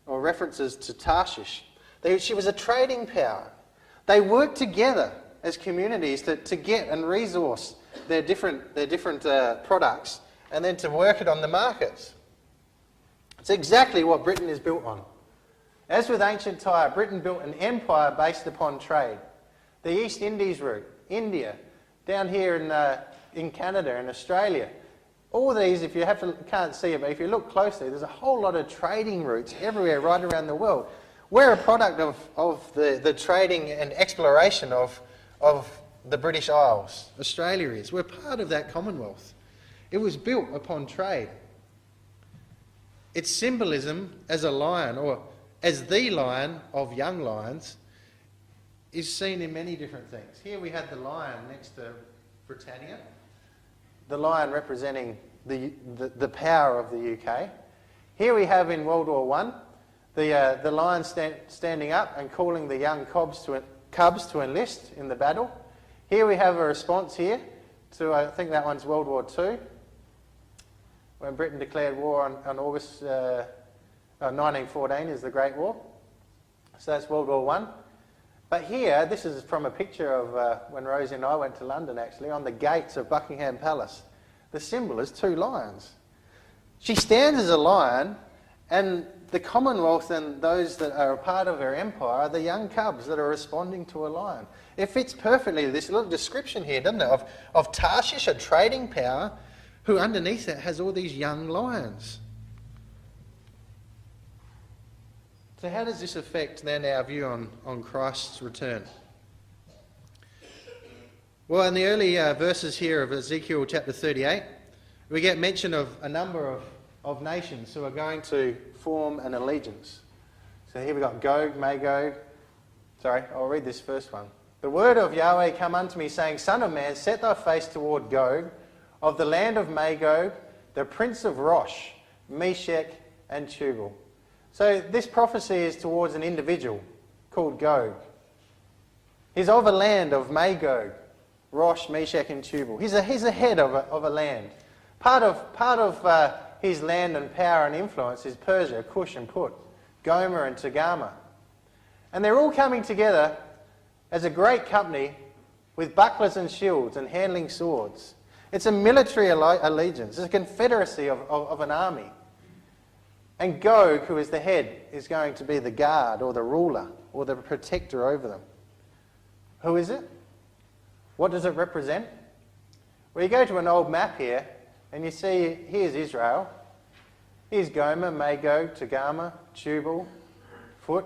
or references to Tarshish. She was a trading power. They work together as communities to get and resource their different products and then to work it on the markets. It's exactly what Britain is built on. As with ancient Tyre, Britain built an empire based upon trade. The East Indies route, India, down here in Canada and Australia. All these, if you can't see it, but if you look closely, there's a whole lot of trading routes everywhere right around the world. We're a product of the trading and exploration of the British Isles. Australia is. We're part of that Commonwealth. It was built upon trade. Its symbolism as a lion, or as the lion of young lions, is seen in many different things. Here we had the lion next to Britannia, the lion representing the power of the UK. Here we have in World War I, the lion standing up and calling the young cubs to enlist in the battle. Here we have a response here to, I think that one's World War II, when Britain declared war on August 1914 is the Great War. So that's World War I. But here, this is from a picture of when Rosie and I went to London, actually, on the gates of Buckingham Palace. The symbol is two lions. She stands as a lion, and the Commonwealth and those that are a part of her empire are the young cubs that are responding to a lion. It fits perfectly, this little description here, doesn't it, of Tarshish, a trading power, who underneath it has all these young lions. So how does this affect then our view on Christ's return? Well, in the early verses here of Ezekiel chapter 38, we get mention of a number of nations who are going to form an allegiance. So here we've got Gog, Magog. Sorry, I'll read this first one. The word of Yahweh come unto me, saying, Son of man, set thy face toward Gog, of the land of Magog, the prince of Rosh, Meshech, and Tubal. So this prophecy is towards an individual called Gog. He's of a land of Magog, Rosh, Meshech, and Tubal. He's a head of a land. Part of his land and power and influence is Persia, Cush and Put, Gomer and Togarmah. And they're all coming together as a great company with bucklers and shields and handling swords. It's a military allegiance. It's a confederacy of an army. And Gog, who is the head, is going to be the guard or the ruler or the protector over them. Who is it? What does it represent? Well, you go to an old map here and you see here's Israel. Here's Gomer, Magog, Togarmah, Tubal, Phut.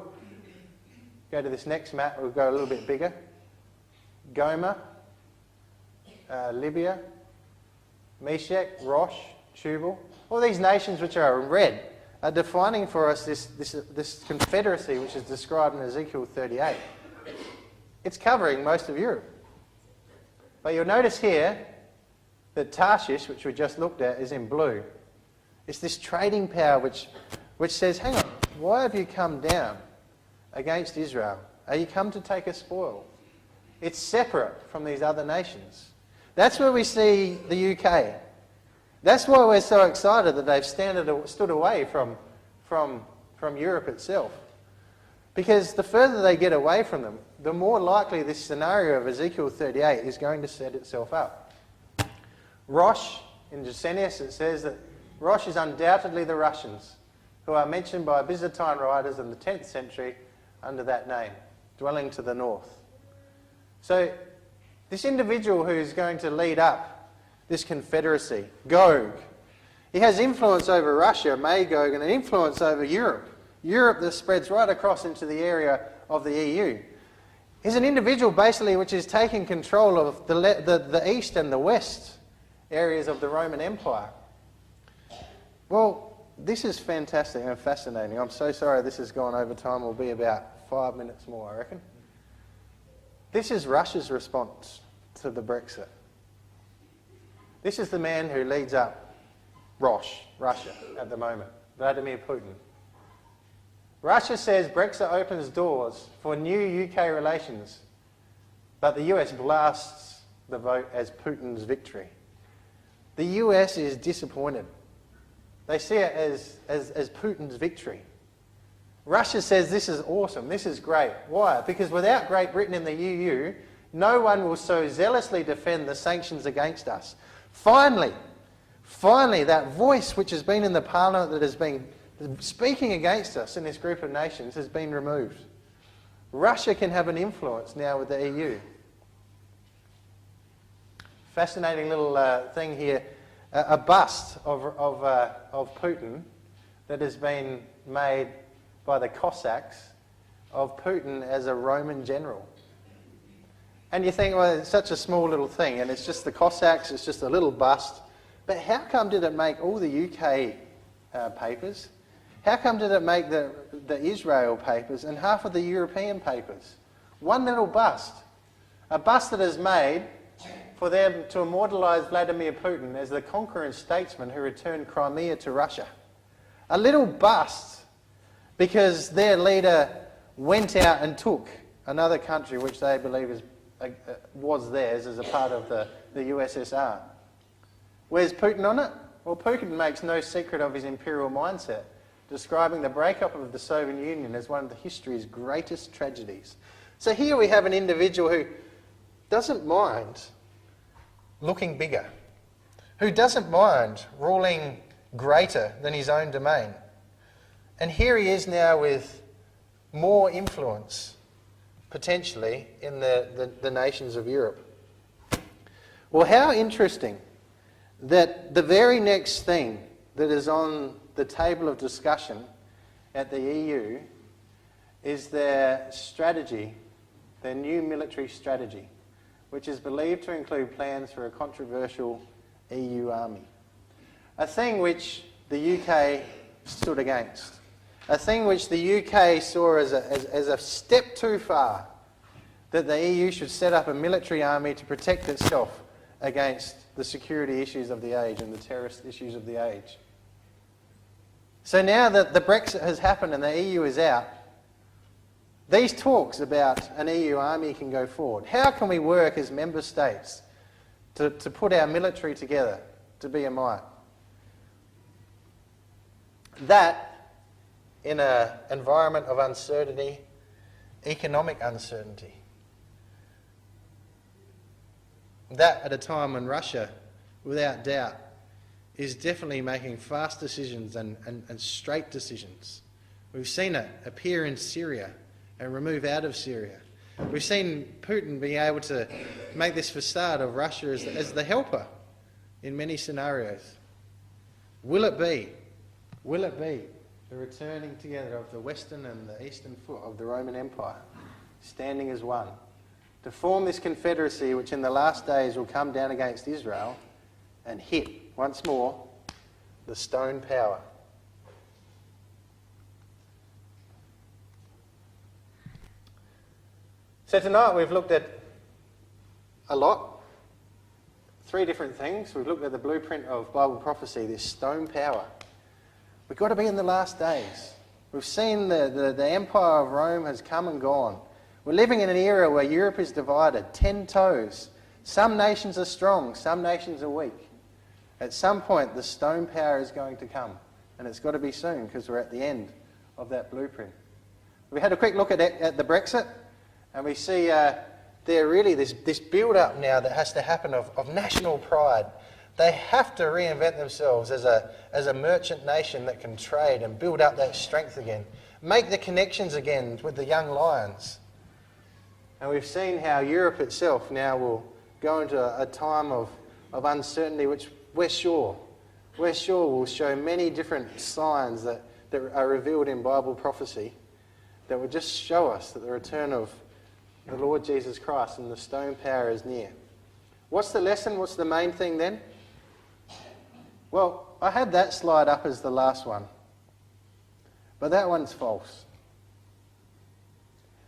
Go to this next map, we'll go a little bit bigger. Gomer, Libya, Meshech, Rosh, Tubal. All these nations which are in red are defining for us this confederacy which is described in Ezekiel 38. It's covering most of Europe. But you'll notice here that Tarshish, which we just looked at, is in blue. It's this trading power which says, hang on, why have you come down against Israel? Are you come to take a spoil? It's separate from these other nations. That's where we see the UK. That's why we're so excited that they've stood away from Europe itself. Because the further they get away from them, the more likely this scenario of Ezekiel 38 is going to set itself up. Rosh, in Gesenius, it says that Rosh is undoubtedly the Russians, who are mentioned by Byzantine writers in the 10th century under that name, dwelling to the north. So this individual who's going to lead up this confederacy, Gog, he has influence over Russia, Magog, and an influence over Europe. Europe that spreads right across into the area of the EU. He's an individual basically which is taking control of the east and the west areas of the Roman Empire. Well, this is fantastic and fascinating. I'm so sorry this has gone over time. Will be about 5 minutes more, I reckon. This is Russia's response to the Brexit. This is the man who leads up Russia at the moment, Vladimir Putin. Russia says Brexit opens doors for new UK relations, but the US blasts the vote as Putin's victory. The US is disappointed. They see it as Putin's victory. Russia says this is awesome, this is great. Why? Because without Great Britain in the EU, no one will so zealously defend the sanctions against us. Finally, that voice which has been in the Parliament that has been speaking against us in this group of nations has been removed. Russia can have an influence now with the EU. Fascinating little thing here, a bust of Putin that has been made by the Cossacks of Putin as a Roman general. And you think, well, it's such a small little thing, and it's just the Cossacks, it's just a little bust. But how come did it make all the UK papers? How come did it make the Israel papers and half of the European papers? One little bust. A bust that is made for them to immortalise Vladimir Putin as the conquering statesman who returned Crimea to Russia. A little bust because their leader went out and took another country which they believe was theirs as a part of the USSR. Where's Putin on it? Well, Putin makes no secret of his imperial mindset, describing the breakup of the Soviet Union as one of the history's greatest tragedies. So here we have an individual who doesn't mind looking bigger, who doesn't mind ruling greater than his own domain. And here he is now with more influence, potentially, in the nations of Europe. Well, how interesting that the very next thing that is on the table of discussion at the EU is their strategy, their new military strategy, which is believed to include plans for a controversial EU army. A thing which the UK stood against. A thing which the UK saw as a step too far, that the EU should set up a military army to protect itself against the security issues of the age and the terrorist issues of the age. So now that the BREXIT has happened and the EU is out, these talks about an EU army can go forward. How can we work as member states to put our military together to be a might? That, in an environment of uncertainty, economic uncertainty. That at a time when Russia, without doubt, is definitely making fast decisions and straight decisions. We've seen it appear in Syria and remove out of Syria. We've seen Putin being able to make this facade of Russia as the helper in many scenarios. Will it be the returning together of the western and the eastern foot of the Roman Empire, standing as one, to form this confederacy which in the last days will come down against Israel and hit, once more, the stone power? So tonight we've looked at a lot, 3 different things. We've looked at the blueprint of Bible prophecy, this stone power. We've got to be in the last days. We've seen the empire of Rome has come and gone. We're living in an era where Europe is divided, 10 toes. Some nations are strong, some nations are weak. At some point, the stone power is going to come, and it's got to be soon because we're at the end of that blueprint. We had a quick look at the BREXIT, and we see there really this build-up now that has to happen of national pride. They have to reinvent themselves as a merchant nation that can trade and build up that strength again. Make the connections again with the young lions. And we've seen how Europe itself now will go into a time of uncertainty, which we're sure will show many different signs that are revealed in Bible prophecy that will just show us that the return of the Lord Jesus Christ and the stone power is near. What's the lesson? What's the main thing then? Well, I had that slide up as the last one, but that one's false.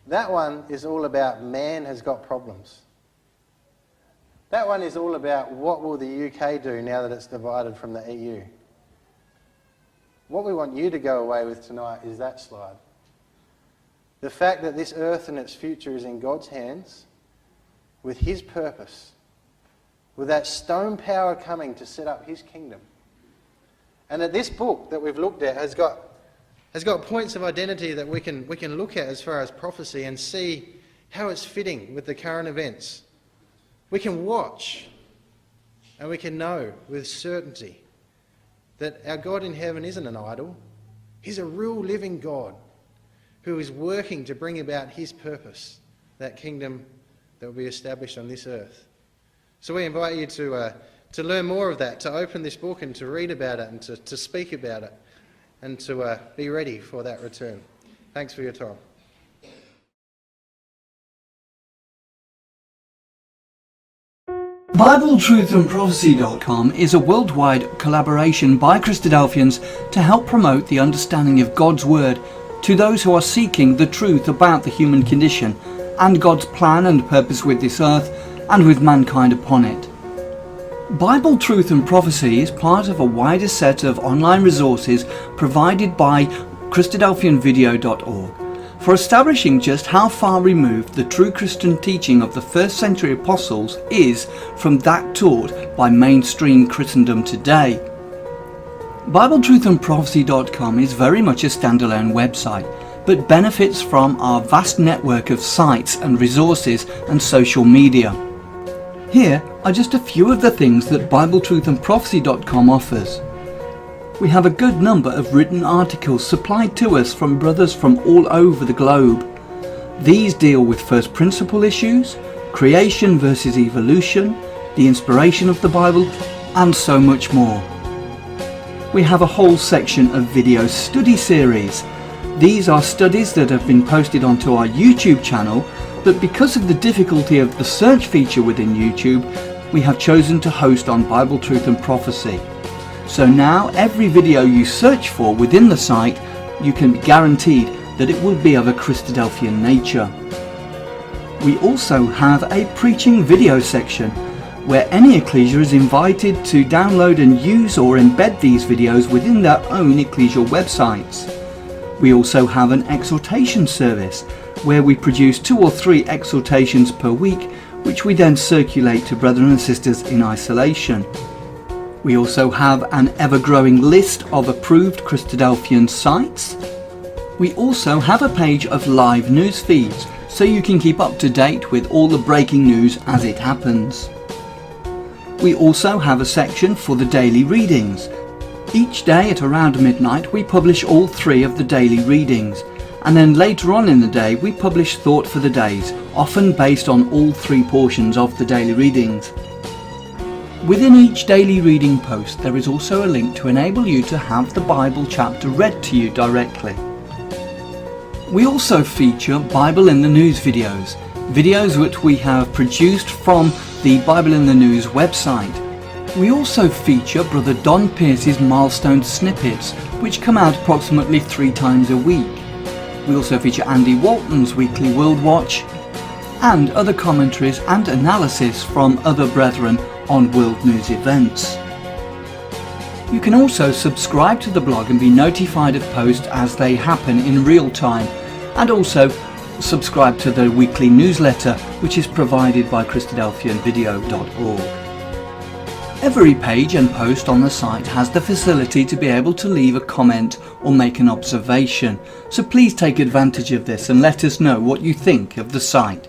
That one is all about man has got problems. That one is all about what will the UK do now that it's divided from the EU. What we want you to go away with tonight is that slide. The fact that this earth and its future is in God's hands, with his purpose, with that stone power coming to set up his kingdom. And that this book that we've looked at has got has got points of identity that we can look at as far as prophecy and see how it's fitting with the current events. We can watch and we can know with certainty that our God in heaven isn't an idol. He's a real living God who is working to bring about his purpose, that kingdom that will be established on this earth. So we invite you to learn more of that, to open this book and to read about it and to speak about it and to be ready for that return. Thanks for your time. BibleTruthAndProphecy.com is a worldwide collaboration by Christadelphians to help promote the understanding of God's Word to those who are seeking the truth about the human condition and God's plan and purpose with this earth and with mankind upon it. Bible Truth and Prophecy is part of a wider set of online resources provided by Christadelphianvideo.org for establishing just how far removed the true Christian teaching of the first century apostles is from that taught by mainstream Christendom today. BibleTruthAndProphecy.com is very much a standalone website, but benefits from our vast network of sites and resources and social media. Here are just a few of the things that BibleTruthAndProphecy.com offers. We have a good number of written articles supplied to us from brothers from all over the globe. These deal with first principle issues, creation versus evolution, the inspiration of the Bible, and so much more. We have a whole section of video study series. These are studies that have been posted onto our YouTube channel, but because of the difficulty of the search feature within YouTube, we have chosen to host on Bible Truth and Prophecy. So now every video you search for within the site, you can be guaranteed that it will be of a Christadelphian nature. We also have a preaching video section where any ecclesia is invited to download and use or embed these videos within their own ecclesial websites. We also have an exhortation service where we produce 2 or 3 exhortations per week, which we then circulate to brethren and sisters in isolation. We also have an ever-growing list of approved Christadelphian sites. We also have a page of live news feeds, so you can keep up to date with all the breaking news as it happens. We also have a section for the daily readings. Each day at around midnight we publish all 3 of the daily readings, and then later on in the day we publish thought for the days, often based on all 3 portions of the daily readings. Within each daily reading post there is also a link to enable you to have the Bible chapter read to you directly. We also feature Bible in the News videos which we have produced from the Bible in the News website. We also feature Brother Don Pierce's milestone snippets, which come out approximately 3 times a week. We also feature Andy Walton's weekly World Watch and other commentaries and analysis from other brethren on world news events. You can also subscribe to the blog and be notified of posts as they happen in real time, and also subscribe to the weekly newsletter which is provided by Christadelphianvideo.org. Every page and post on the site has the facility to be able to leave a comment or make an observation, so please take advantage of this and let us know what you think of the site.